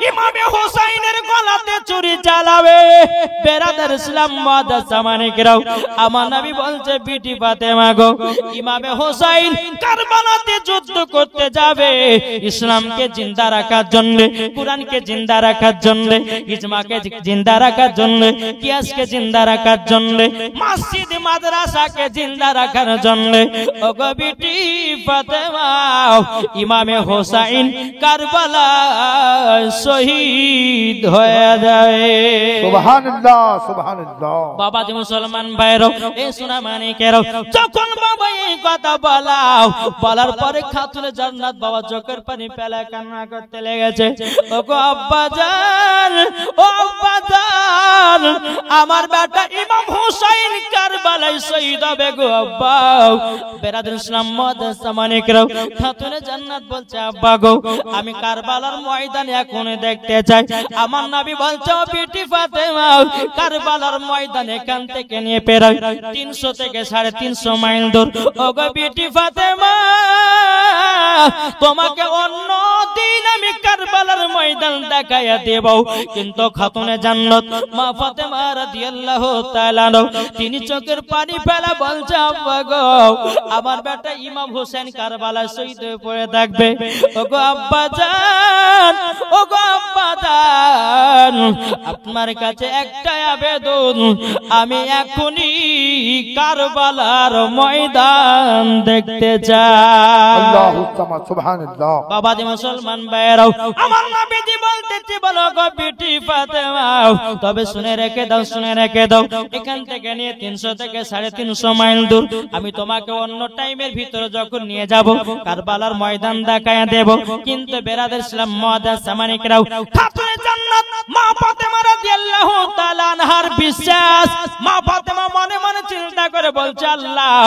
ইমামে হোসেনের গলাতে ছুরি চালাবে। বেরাদার ইসলাম মাদ্রাসা মানিকরাও, আমার নবী বলছে বিটি ফাতেমা গো, ইমামে হোসেন কারবালাতে যুদ্ধ করতে যাবে ইসলামকে জিন্দা রাখার জন্য, কুরআনকে জিন্দা রাখার জন্য, ইজমাকে জিন্দা রাখার জন্য, কিয়াসকে জিন্দা রাখার জন্য, মসজিদ মাদ্রাসাকে জিন্দা রাখার জন্য। ওগো বিটি ফাতেমা, ইমামে হোসেন কারবালায় শহীদ হয়ে যায়। সুবহানাল্লাহ, সুবহানাল্লাহ। বাবাজি মুসলমান ভাইরা, এ সোনা মানিকেরা, যখন বাবা এই কথা বলার পরে খাতুনে জান্নাত বাবা চোখের পানি ফেলে কান্না করতে লেগেছে। ওগো আব্বা জান, ও আব্বা জান, আমার বেটা ইমাম হোসেন কারবালায় শহীদ হবে গো আব্বা। বেরাদুল ইসলাম মাদ্রাসা মানিকরাও, খাতুনে জান্নাত বলছে আব্বা গো, আমি কারবালার ময়দানে এখন দেখতে চাই। আমার নবী বলছে ও বিটি ফাতেমা, কারবালার ময়দানে এখান থেকে নিয়ে প্রায় 300 থেকে 350 মাইল দূর। ওগো বিটি ফাতেমা, তোমাকে অন্য দিন আমি কারবালার ময়দান দেখাইয়া দেব, কিন্তু খাতুনে জান্নাত মা ফাতেমা রাদিয়াল্লাহু তাআলা তিনি চোখের পানি ফেলা বলছে আব্বা গো, আমার বেটা ইমাম হোসেন কারবালায় শহীদ হয়ে পড়ে থাকবে। ওগো আব্বা জান, ওগো আব্বা জান, আপনার কাছে একটাই আবেদন, আমি এখনই কারবালার ময়দান দেখতে চাই। আল্লাহু সামাদ, সুবহানাল্লাহ। বাবাজি মুসলমান ভাইরাও, আমার নবীজি বলতেছে বলো গো বিটি ফাতেমা, তবে শুনে রেখে দাও, শুনে রেখে দাও, এখান থেকে নিয়ে 300 থেকে 350 মাইল দূর আমি তোমাকে অন্য টাইমের ভিতরে যখন নিয়ে যাব কারবালার ময়দান দেখায়া দেব। কিন্তু বেরাদার ইসলাম মাদ্রাসা মানিকরাও, খাতুনে জান্নাত মা ফাতেমা রাদিয়াল্লাহু তাআলা আনহার বিশ্বাস, মা ফাতেমা মনে মনে চিন্তা করে বলছে আল্লাহ,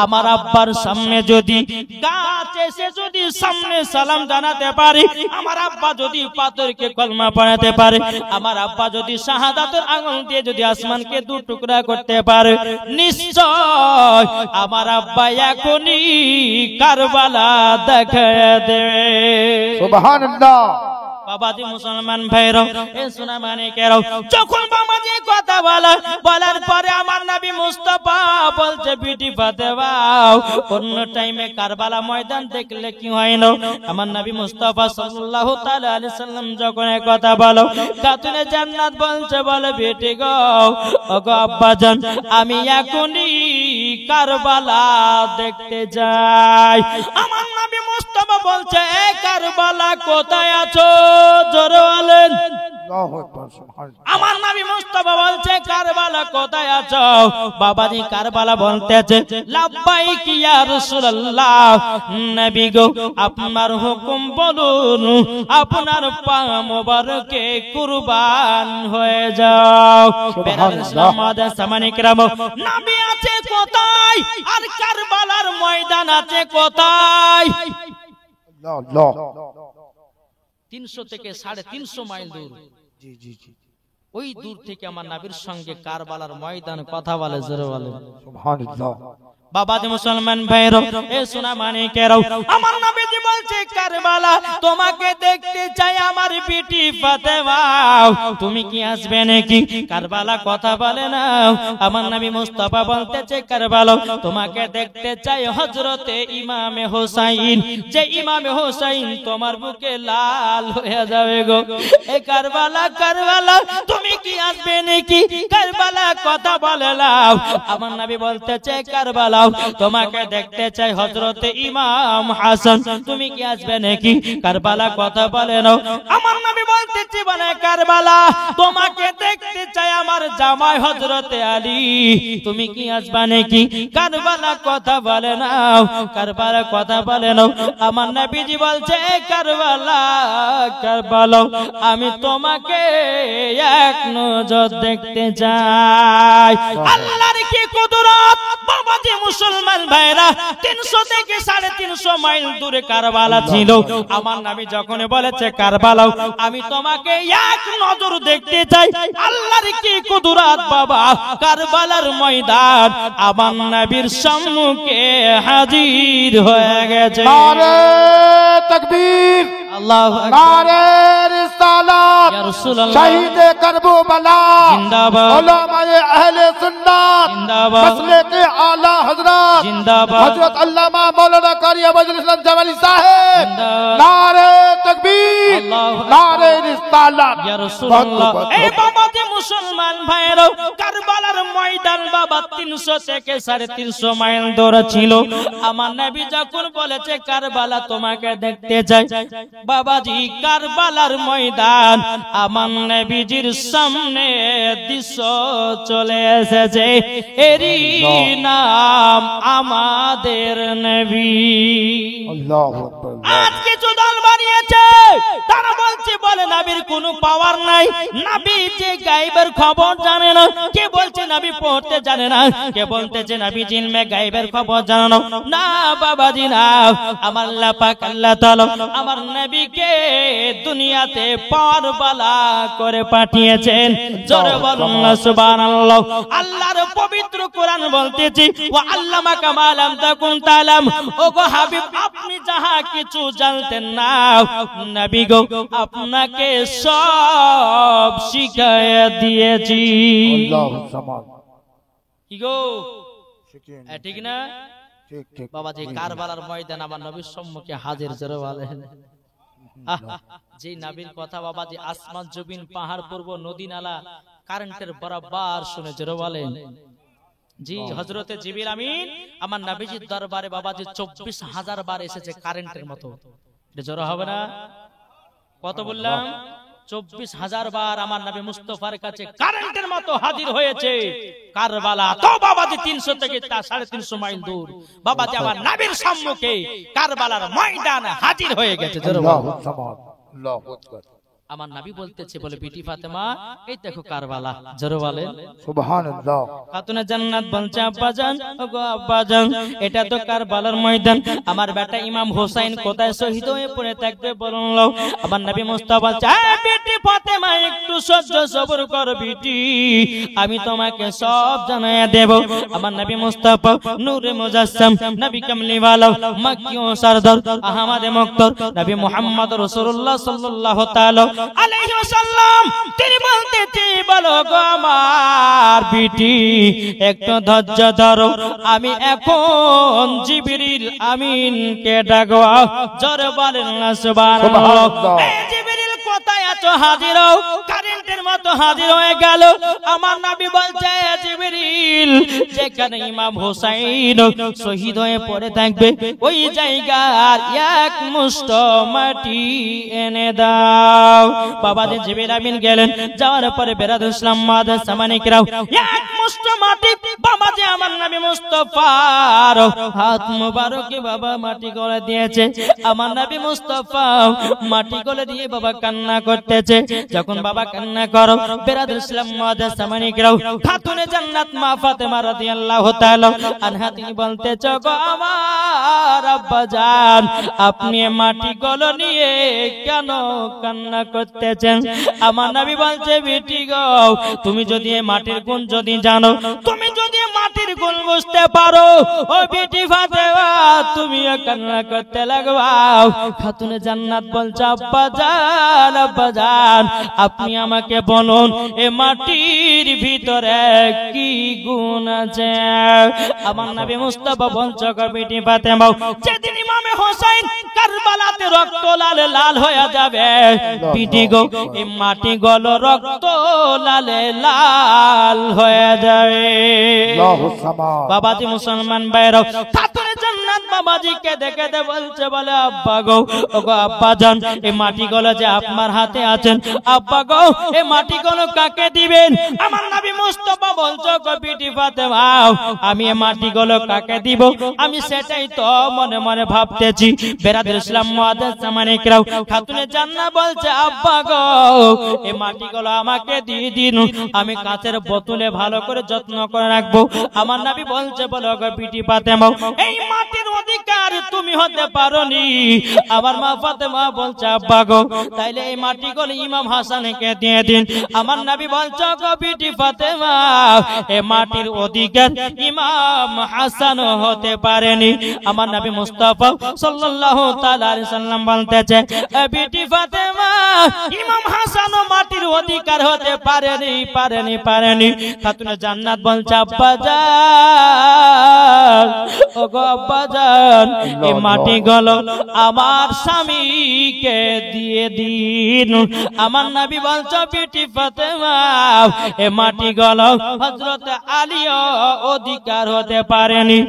আমার আব্বার সামনে যদি গাছ এসে যদি সামনে সালাম জানাতে পারে, আমার আব্বা যদি পাথরকে কলমা পড়াতে পারে, আমার আব্বা যদি শাহাদাতের আঙ্গুল দিয়ে যদি আসমানকে 2 টুকরা করতে পারে, নিশ্চয় আমার আব্বা এখনই কারবালা দেখায় দেবে। সুবহানাল্লাহ। বাবাজি মুসলমান ভাইরা, এ সোনা মানিকেরা, যখন বাবাজি কথা বলার পরে আমার নবী মুস্তাফা বলছে বিটি ফাতেমা, অন্য টাইমে কারবালা ময়দান দেখলে কি হয় না? আমার নবী মুস্তাফা সাল্লাল্লাহু তাআলা আলাইহি সাল্লাম যখন এই কথা বলো, খাতুনে জান্নাত বলছে বলে বেটি গো, ওগো আব্বা জান, আমি এখনই কারবালা দেখতে যাই। আমার নবী মুস্তাফা বলছে এ কারবালা কোথায় আছো? জোরে বলেন। আল্লাহু আকবার, সুবহানাল্লাহ। আমার নবী মুস্তাফা বলছে কারবালা কোথায় আছো? বাবাজি কারবালা বলতেছে লাব্বাইক ইয়া রাসূলুল্লাহ, নবী গো আপনার হুকুম বলুন, আপনার পা মোবারকে কুরবান হয়ে যাও। সুবহানাল্লাহ। আমাদের সামানিকরাম, নবী আছে কোথায় আর কারবালার ময়দান আছে কোথায়? আল্লাহ। 300 থেকে 350 মাইল দূর। জি জি জি। ওই দূর থেকে আমার নবীর সঙ্গে কারবালার ময়দান কথা বলে, জোরে বলে সুবহানাল্লাহ। বাবাজি মুসলমান ভাইরো, এ সোনা মানিকেরও, আমার নবীজি বলছে কারবালা তোমাকে দেখতে চাই আমার বিটি ফাতেমা, তুমি কি আসবে নাকি? কারবালা কথা বলে না। আমার নবী মুস্তাফা বলতেছে কারবালা তোমাকে দেখতে চাই হযরতে ইমামে হোসাইন, যে ইমামে হোসাইন তোমার বুকে লাল হয়ে যাবে গো। এ কারবালা কারবালা তুমি কি আসবে নাকি? কারবালা কথা বলে নাও। আমার নবী বলতেছে কারবালা তোমাকে দেখতে চাই হযরতে ইমাম হাসান, তুমি কি আসবে নাকি? কারবালা কথা বলে নাও। আমার নবী বলতেছে বলে কারবালা তোমাকে দেখতে চাই আমার জামাই হযরতে আলী, তুমি কি আসবে নাকি? কারবালা কথা বলে নাও, কারবালা কথা বলে নাও। আমার নবীজি বলছে কারবালা কারবালা আমি তোমাকে এক নজর দেখতে চাই। আল্লাহর কি কুদরত বাবাজি মুসলমান ভাইরা, 300 থেকে 350 মাইল দূরে কারবালা ছিল। আমার নবী যখন বলেছে কারবালা আমি তোমাকে এক নজর দেখতে চাই, আল্লাহর কি কুদরত বাবা, কারবালার ময়দান আমার নবীর সম্মুখে হাজির হয়ে গেছে। নারে তাকবীর, আল্লাহু আকবার, নারে রিসালাত, ইয়া রাসূলুল্লাহ, শহীদে কারবালা জিন্দাবাদ, উলামায়ে আহলে সুন্নাত, জিন্দাবাদ, মাসলাকে আলা হযরত জিন্দাবাদ, হযরত আল্লামা মাওলানা কারি আবদুল ইসলাম জামালি সাহেব, জিন্দাবাদ, নারে তাকবীর, আল্লাহু আকবার, নারে রিসালাত। ইয়া রাসূলুল্লাহ। এই বাবাজি মুসলমান ভাইরা, কারবালার ময়দান বাবা 300 থেকে 350 মাইল দূরে ছিল। আমার নবী যখন বলেছে কারবালা তোমাকে দেখতে চাই, বাবাজি কারবালার ময়দান আমার নবীজির সামনে দৃশ্য চলে এসেছে, এরই নাম আমাদের নবী। আল্লাহু আকবার। আজ কিছু দল বানিয়েছে, তারা বলছে বলে নবীর কোনো পাওয়ার নাই, নবী যে গায়েবের খবর জানে না। কে বলছে নবী পড়তে জানে না, কে বলতেছে নবী জিলমে গায়েবের খবর জানে না। না বাবাজি না, আমার আল্লাহ পাক আল্লাহ তাআলা আমার নবীকে দুনিয়াতে পাওয়ারওয়ালা করে পাঠিয়েছেন। জোরে বলুন না সুবহানাল্লাহ। আল্লাহর পবিত্র কোরআন বলতেছি ওয়া আল্লামাকা মা লাম তাকুন তাআলাম, ওগো হাবিব আপনি যাহা কিছু জানতেন না নবী গো আপনাকে সব শিখায়া দিয়েছি। আল্লাহু সামাদ। কি গো শিখিয়ে নিন। ঠিক না ঠিক ঠিক বাবাজি? কারবালার ময়দান আমার নবীর সম্মুখে হাজির, জোরে বলেন। যে নবীর কথা বাবাজি আসমান জমিন পাহাড় পর্বত নদী নালা কারেন্টের বরাবর শুনে, জোরে বলেন। জি হযরতে জিবরিল আমিন আমার নবীজির দরবারে বাবাজি 24,000 বার এসেছে কারেন্টের মতো। এটা জোরে হবে না? কত বললাম? 24,000 বার আমার নবী মুস্তাফার কাছে কারেন্টের মতো হাজির হয়েছে। কারবালা তো বাবাজি 300 থেকে 350 মাইল দূর, বাবাজি আমার নবীর সম্মুখে কারবালার ময়দানে হাজির হয়ে গেছে। আল্লাহু সামাদ। আল্লাহু আকবার। আমার নবী বলতেছে বলে বিটি ফাতেমা এই দেখো কারবালা, জোরে বলেন সুবহানাল্লাহ। খাতুনে জান্নাত বলছে আব্বাজান, ওগো আব্বাজান এটা তো কারবালার ময়দান, আমার বেটা ইমাম হোসেন কোথায় শহীদ হয়ে পড়ে থাকবে বলুন। আমার নবী মুস্তাফা বলছে বিটি ফাতেমা একটু সহ্য সবর কর বিটি, আমি তোমাকে সব জানাইয়া দেব। আমার নবী মুস্তাফা নূরে মুজাসসাম, নবী কামলিওয়ালা, মক্কি ও সরদার, আহমদে মুক্তার, নবী মুহাম্মদ রাসূলুল্লাহ সাল্লাল্লাহু তাআলা আলাইহি ওয়াসাল্লাম তিনি বলতেছে বলো গো আমার বিটি একটু ধৈর্য ধরো, আমি এখন জিবরিল আমিনকে ডাকবো। জোরে বলেন না সুবহানাল্লাহ। এই জিবরিল কোথায় আছো? হাজির হও। কারেন্টের মতো হাজির হয়ে গেল। আমার নবী বলছে জিবরিল যেখানে ইমাম হোসেন শহীদ হয়ে পড়ে থাকবে ওই জায়গার এক মুষ্ট মাটি এনে দাও। বাবাজি জিবরিল আমিন গেলেন, যাওয়ার পরে বেরাদুল ইসলাম মাদার সামানিকরাও এক মুষ্ট মাটি বাবাজি আমার নবী মুস্তাফার হাত মুবারকে বাবা মাটি করে দিয়েছে। আমার নবী মুস্তাফা মাটি করে দিয়ে বাবা কান্না করতেছে। যখন বাবা কান্না করো বেরাদুল ইসলাম মুআদ্দাস সামানিকরাও খাতুনে জান্নাত মা ফাতেমা রাদিয়াল্লাহু তাআলা আনহা তিনি বলতেছ গো আমার আব্বাজান আপনি মাটি গুলো নিয়ে কেন কান্না করতেছেন আমার নবী বলছে বেটি গো তুমি যদি এই মাটির গুণ যদি জানো তুমি যদি মাটির গুণ বুঝতে পারো ও বেটি ফাতেমা তুমি কান্না করতে লাগবা খাতুনে জান্নাত বলছে আব্বাজান আব্বাজান আপনি আমাকে বলুন এই মাটির ভিতরে কি গুণ আছে আমার নবী মুস্তাফা বলছে গো বেটি ফাতেমা যেদিন ইমামে হোসেন কারবালাতে রক্ত লাল লাল হয়ে যাবে বেটি গো এই মাটি গুলো রক্ত লালে লাল হয়ে যাবে বাবাজি মুসলমান ভাইরা খাতুনে জান্নাত বাবাজিকে দেখে দে বলছে বলে আব্বা গো ওগো আব্বা জান এই মাটিগুলো যে আপনার হাতে আছেন আব্বা গো এই মাটিগুলো কাকে দিবেন আমার নবী মুস্তাফা বলছে গো বিটি ফাতেমা আমি এই মাটিগুলো কাকে দিব আমি সেটাই তো মনে মনে ভাবতেছি বেরাদুল ইসলাম মুআদ্দাস সামানিকরাও খাতুনে জান্নাত বলছে আব্বা গো এই মাটিগুলো আমাকে দিয়ে দিন আমি কাঁচের বোতলে ভালো করে যত্ন করে রাখবো আমার নবী বলছে বলো গো বিটি ফাতেমা এই মাটির অধিকার তুমি হতে পারোনি আমার মা ফাতেমা বলছে আব্বা গো তাইলে এই মাটিগুলো ইমাম হাসানকে দিয়ে দিন আমার নবী বলছে গো বিটি ফাতেমা এই মাটির অধিকার ইমাম হাসান হতে পারেনি আমার নবী মুস্তাফা সাল্লাল্লাহু তাআলা আলাইহি সাল্লাম বলতেছে বিটি ফাতেমা ইমাম হাসান মাটির অধিকার হতে পারেনি খাতুনে জান্নাত বলছে আব্বাজান ওগো আব্বাজান এই মাটিগুলো আমার স্বামীকে দিয়ে দিন আমার নবী বলছে বিটি ফাতেমা এই মাটিগুলো হযরত আলীও অধিকার হতে পারেনি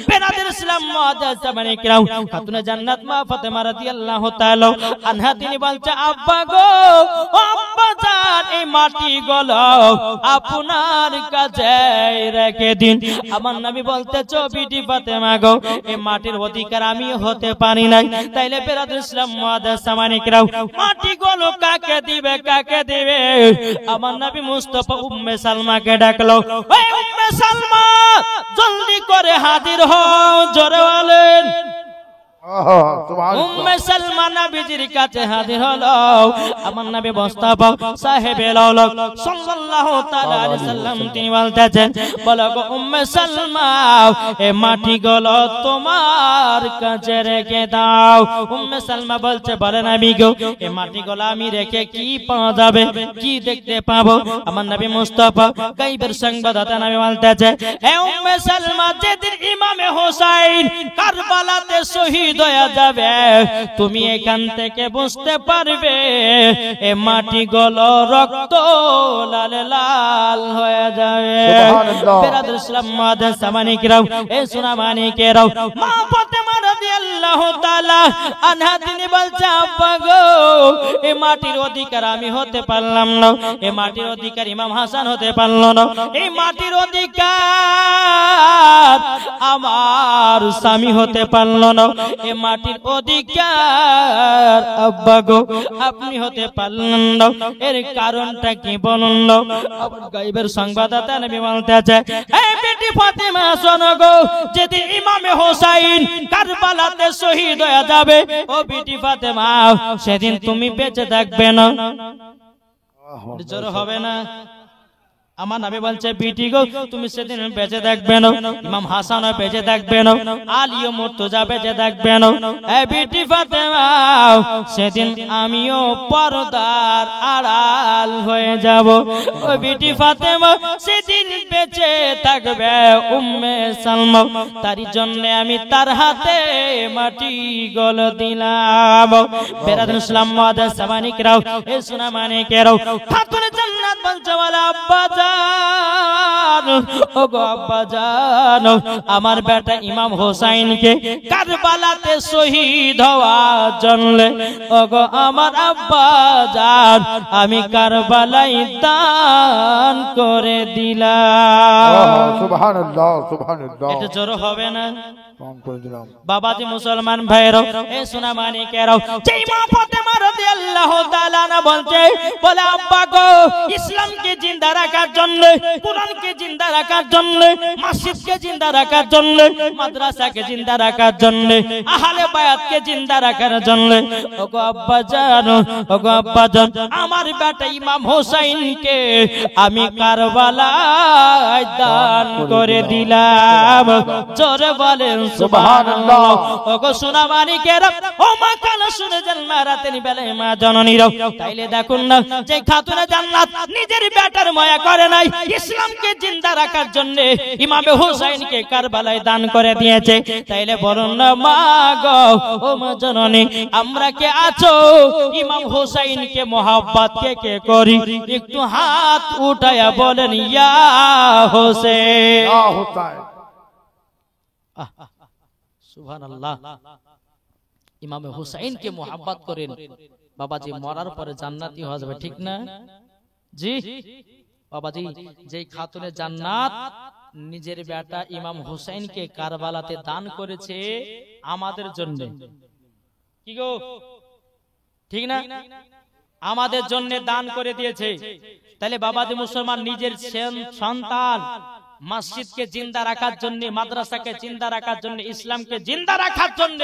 বেরাদুল ইসলাম মুআদ্দাস সামানিকরাও খাতুনে জান্নাত মা ফাতেমা রাদিয়াল্লাহু তাআলা আনহা তিনি বলছে আব্বা গো আব্বাজান এই মাটিগুলো আপনার কাছে রেখে দিন আমার নবী বলতেছে বিটি ফাতেমা গো এই মাটির অধিকার আমি হতে পারি নাই তাইলে বেরাদুল ইসলাম মুআদ্দাস সামানিকরাও মাটিগুলো কাকে দিবে আমার নবী মুস্তাফা উম্মে সালমাকে ডাকলো ওই উম্মে সালমা জলদি করে হাজির হও জোরে বলেন উম্মে সালমা নবীজির কাছে হাজির হলো আমার নবী মুস্তাফা সাহেবে লাউলাক সাল্লাল্লাহু তাআলা আলাইহি সাল্লাম তিনি বলতেছেন বলো গো উম্মে সালমা এই মাটিগুলো তোমার কাছে রেখে দাও উম্মে সালমা বলছে বলে নবী গো এই মাটিগুলো আমি রেখে কি পাওয়া যাবে কি দেখতে পাবো আমার নবী মুস্তাফা গায়বের সংবাদদাতা নবী বলতেছে হে উম্মে সালমা যেদিন ইমামে হোসেন কারবালাতে শহীদ হয়ে যাবে তুমি এখান থেকে বুঝতে পারবে এ মাটিগুলো রক্ত লাল লাল হয়ে যাবে বেরাদুল ইসলাম মুআদ্দাস সামানিকরাও এ সোনা মানিকেরাও মা ফাতেমা রাদিয়াল্লাহু তাআলা আনহা তিনি বলছে আব্বা গো এই মাটির অধিকার আমি হতে পারলাম না এই মাটির অধিকার ইমাম হাসান হতে পারলো না এই মাটির অধিকার আমার স্বামী হতে পারলো না এই মাটির অধিকার আব্বা গো আপনি হতে পারলেন না এর কারণটা কি বলুন না গায়বের সংবাদদাতা নবী বলতেছে এই বেটি ফাতেমা শোনো গো যেদিন ইমামে হোসেন কারবালাতে শহীদ হয়ে যাবে ও বেটি ফাতেমা সেদিন তুমি বেঁচে থাকবে না জোর হবে না আমার নবী বলছে বিটি গো তুমি সেদিন বেঁচে থাকবে না ইমাম হাসানও বেঁচে থাকবে না আলীও মুর্তজা বেঁচে থাকবে না এ বিটি ফাতেমা সেদিন আমিও পর্দার আড়াল হয়ে যাব ও বিটি ফাতেমা সেদিন বেঁচে থাকবে উম্মে সালমা তার জন্য আমি তার হাতে মাটি গল দিলাম বেরাদুল ইসলাম মুআদ্দাস সামানিকরাও এ সোনা মানিকেরাও খাতুনে জান্নাত বলছে ওয়ালা আব্বাজান ও গো আব্বাজান আমার বেটা ইমাম হোসেনকে কারবালাতে শহীদ হওয়ার জন্য ও গো আমার আব্বাজান আমি কারবালায় দান করে দিলাম সুবহানাল্লাহ সুবহানাল্লাহ এটা জোর হবে না প্রণাম করে দিলাম। বাবাজি মুসলমান ভাইরা, এ সোনা মানিকেরাও, যেই মা ফাতেমা রাদিয়াল্লাহু তাআলা না বলছে, বলে আব্বা গো, ইসলামকে জিন্দা রাখার জন্য, কুরআনকে জিন্দা রাখার জন্য, মসজিদকে জিন্দা রাখার জন্য, মাদ্রাসাকে জিন্দা রাখার জন্য, আহলে বায়াতকে জিন্দা রাখার জন্য, ওগো আব্বা জান, ওগো আব্বা জান, আমার বেটা ইমাম হোসেনকে আমি কারবালায় দান করে দিলাম। জোরে বলেন সুবহানাল্লাহ। ওগো সোনা মানিকেরা, ও মা কালো শুনে যান মা রাতের বেলায় মা জননীরা, তাইলে দেখুন না, যে খাতুনে জান্নাত নিজের বেটার মায়া করে নাই, ইসলামকে জিন্দা রাখার জন্য ইমামে হোসেনকে কারবালায় দান করে দিয়েছে, তাইলে বলুন না মা গো, ও মা জননী, আমরা কে আছো ইমাম হোসেনকে মোহাব্বত কে করি? একটু হাত উঠায়া বলেন ইয়া হোসেন। ইয়া হোসেন। সুবহানাল্লাহ। ইমামে হুসাইনকে মোহাব্বত করেন, বাবাজি মরার পরে জান্নাতি হয়ে যাবে, ঠিক না জি? বাবাজি, যেই খাতুনে জান্নাত নিজের বেটা ইমাম হুসাইনকে কারবালাতে দান করেছে আমাদের জন্য, কি গো ঠিক না? আমাদের জন্য দান করে দিয়েছে। তাহলে বাবাজি মুসলমান, নিজের সন্তান মসজিদকে জিন্দা রাখার জন্য, মাদ্রাসাকে জিন্দা রাখার জন্য, ইসলামকে জিন্দা রাখার জন্য,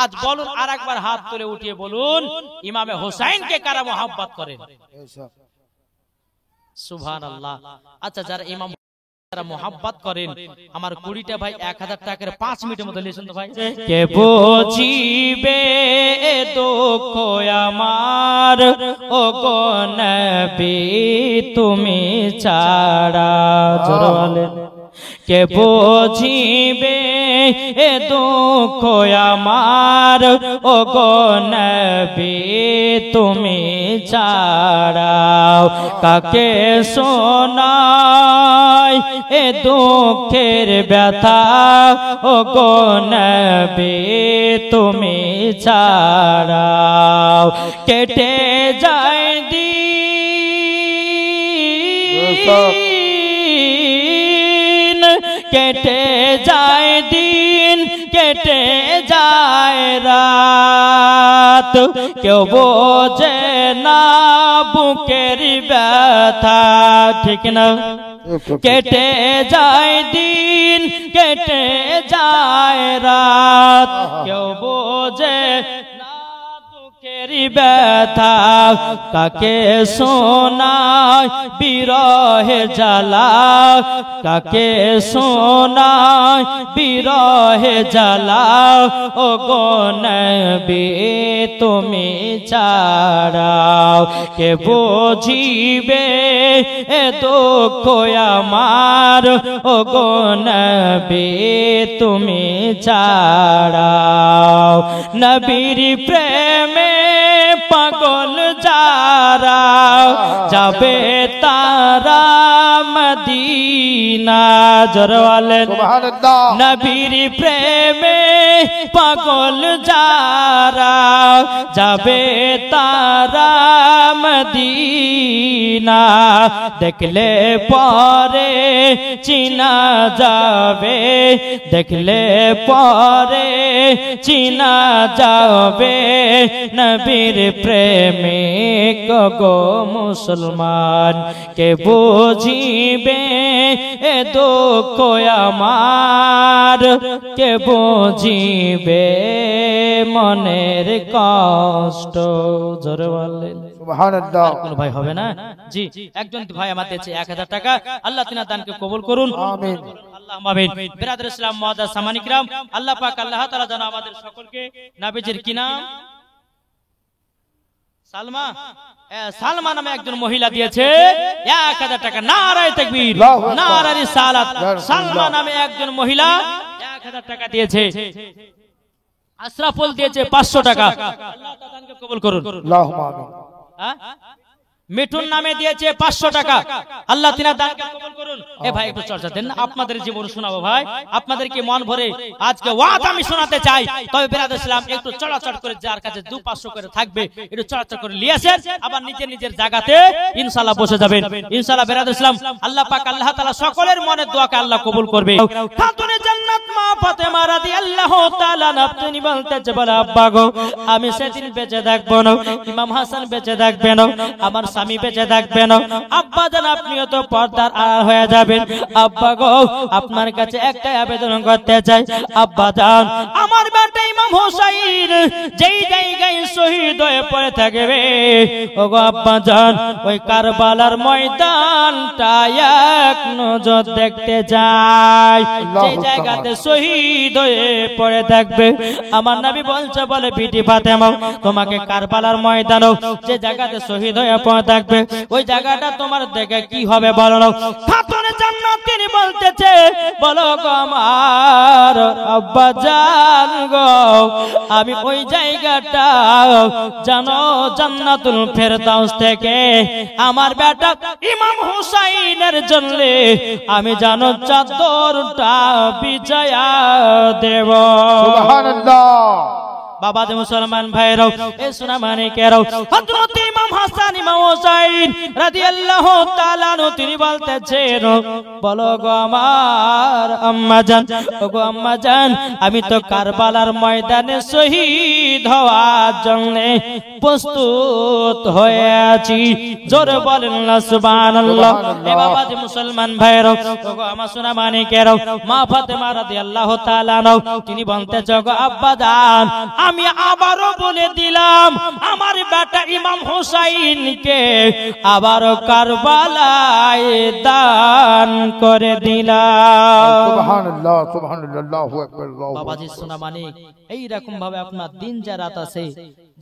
আজ বলুন, আর একবার হাত তুলে উঠিয়ে বলুন, ইমামে হোসেনকে কারা মোহাব্বত করেন? সুবহানাল্লাহ। আচ্ছা, যারা ইমাম যারা মোহাব্বত করেন, আমার 20টা ভাই 1000 টাকার 5 মিনিটের মধ্যে লিখুন তো ভাই। কে বুঝিবে দুঃখ আমার, ও গো নবী তুমি ছাড়া। জোরে বলেন, কে বুঝিবে এ দুঃখ আমার, ও গো নবী তুমি ছাড়া। কাকে শোনাই এ দুঃখের ব্যথা, ও গো নবী তুমি ছাড়া। কেটে যায় দিন, কেটে যায় দিন, কেটে যায় রাত, কেউ বোঝে না বুকের ব্যথা, ঠিক না? কেটে যায় দিন, কেটে যায় রাত, কেউ বোঝে না দুঃখের ব্যথা। কাকে শোনায় বিরহে জ্বালা, কাকে শোনায় বিরহে জ্বালা, ও গো নবী তুমি ছাড়া। কে বুঝিবে এ দুঃখ আমার, ও গো নবী তুমি ছাড়া। নবীর প্রেমে পাগল যারা, যাবে তারা মদিনা। জোরে বলেন সুবহানাল্লাহ। নবীর প্রেমে পাগল যারা, যাবে তারা মদিনা। দেখলে পরে চিনা যাবে, দেখলে পরে চিনা যাবে, নবীর প্রেমিক গো মুসলমান। কে বুঝিবে এ দুঃখ আমার, কে বুঝিবে মনের কষ্ট। জোরে বলেন সুবহানাল্লাহ। কোন ভাই হবে না? জি, একজন ভাই আমার দিয়েছে 1000 টাকা, আল্লাহ তিনার দানকে কবুল করুন, আমিন। আল্লাহ আমিন। বিরাদর ইসলাম মুআদ্দাস সামানি কিরাম, আল্লাহ পাক আল্লাহ তাআলা যেন আমাদের সকলকে নবীজির কি নাম, সালমা, সালমা নামে একজন মহিলা দিয়েছে 1000 টাকা। নারায়ে তাকবীর, নারায়ে রিসালাত। সালমা নামে একজন মহিলা 1000 টাকা দিয়েছে। আশরাফুল দিয়েছে 500 টাকা। আল্লাহ তাআলা দানকে কবুল করুন। আল্লাহুম্মা আমিন। মিঠুন নামে দিয়েছে 500 টাকা। আল্লাহ তিনার দানকে কবুল করুন। এ ভাই একটু চর্চা দেন না, আপনাদের জীবন শোনাবো ভাই, আপনাদেরকে মন ভরে আজকে ওয়াজ আমি শোনাতে চাই। তবে বিরাদর ইসলাম একটু চড়াচড় করে, যার কাছে 200-500 করে থাকবে একটু চড়াচড় করে লিয়েছেন, আবার নিজের নিজের জায়গাতে ইনশাআল্লাহ বসে যাবেন ইনশাআল্লাহ। বিরাদর ইসলাম আল্লাহ পাক আল্লাহ তাআলা সকলের মনের দোয়াকে আল্লাহ কবুল করবে। খাতুনে জান্নাত মা ফাতেমা রাদিয়াল্লাহু তাআলা তিনি বলতেছে, বলে আব্বা গো আমি সেদিন বেঁচে থাকবো না, ইমাম হাসান বেঁচে থাকবে না, আমার স্বামী বেঁচে থাকবে না, আব্বা জান আপনিও তো পর্দার আড়াল হয়ে যাবেন। আব্বা গো আপনার কাছে একটাই আবেদন করতে চাই, আব্বা জান আমার বেটা ইমাম হোসাইন যেই জায়গায় শহীদ হয়ে পড়ে থাকবে, ওগো আব্বা জান ওই কারবালার ময়দানটা এক নজর দেখতে যাই, যে জায়গাতে শহীদ হয়ে পড়ে থাকবে। আমার নবী বলছে, বলে বিটি ফাতেমা তোমাকে কারবালার ময়দানও যে জায়গাতে শহীদ হয়ে পড়ে থাকবে ওই জায়গাটা তোমার দেখে কি হবে বলো না। খাতুনে জান্নাত তিনি বলতেছে, বলো গো আমার আব্বা জান গো আমি ওই জায়গাটা জানো জান্নাতুল ফেরদাউস থেকে আমার বেটা ইমাম হুসাইনের জন্য আমি জানো চাদরটা বিছায়া দেব। সুবহানাল্লাহ। বাবা যে মুসলমান ভাইরাও এ সোনা মানিকেরাও, হযরত ইমাম হাসান ইমাম হুসাইন রাদিয়াল্লাহু তাআলা আনহু তিনি বলতেছেন, বলো গো আমার আম্মা জান, ওগো আম্মা জান আমি তো কারবালার ময়দানে শহীদ হওয়ার জন্য প্রস্তুত হয়ে আছি। জোরে বলেন না সুবহানাল্লাহ। এ বাবা যে মুসলমান ভাইরাও, ওগো আমার সোনা মানিকেরাও, মা ফাতেমা রাদিয়াল্লাহু তাআলা আনহা তিনি বলতেছে, ওগো আব্বা জান আমি আবারও বলে দিলাম আমার বেটা ইমাম হুসাইনকে আবারও কারবালায় দান করে দিলাম। সুবহানাল্লাহ সুবহানাল্লাহ আল্লাহু আকবার। বাবাজি সোনা মানিক এই রকম ভাবে আপনার দিন যা রাত আছে,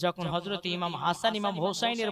যখন হযরত ইমাম হাসান ইমাম হুসাইনের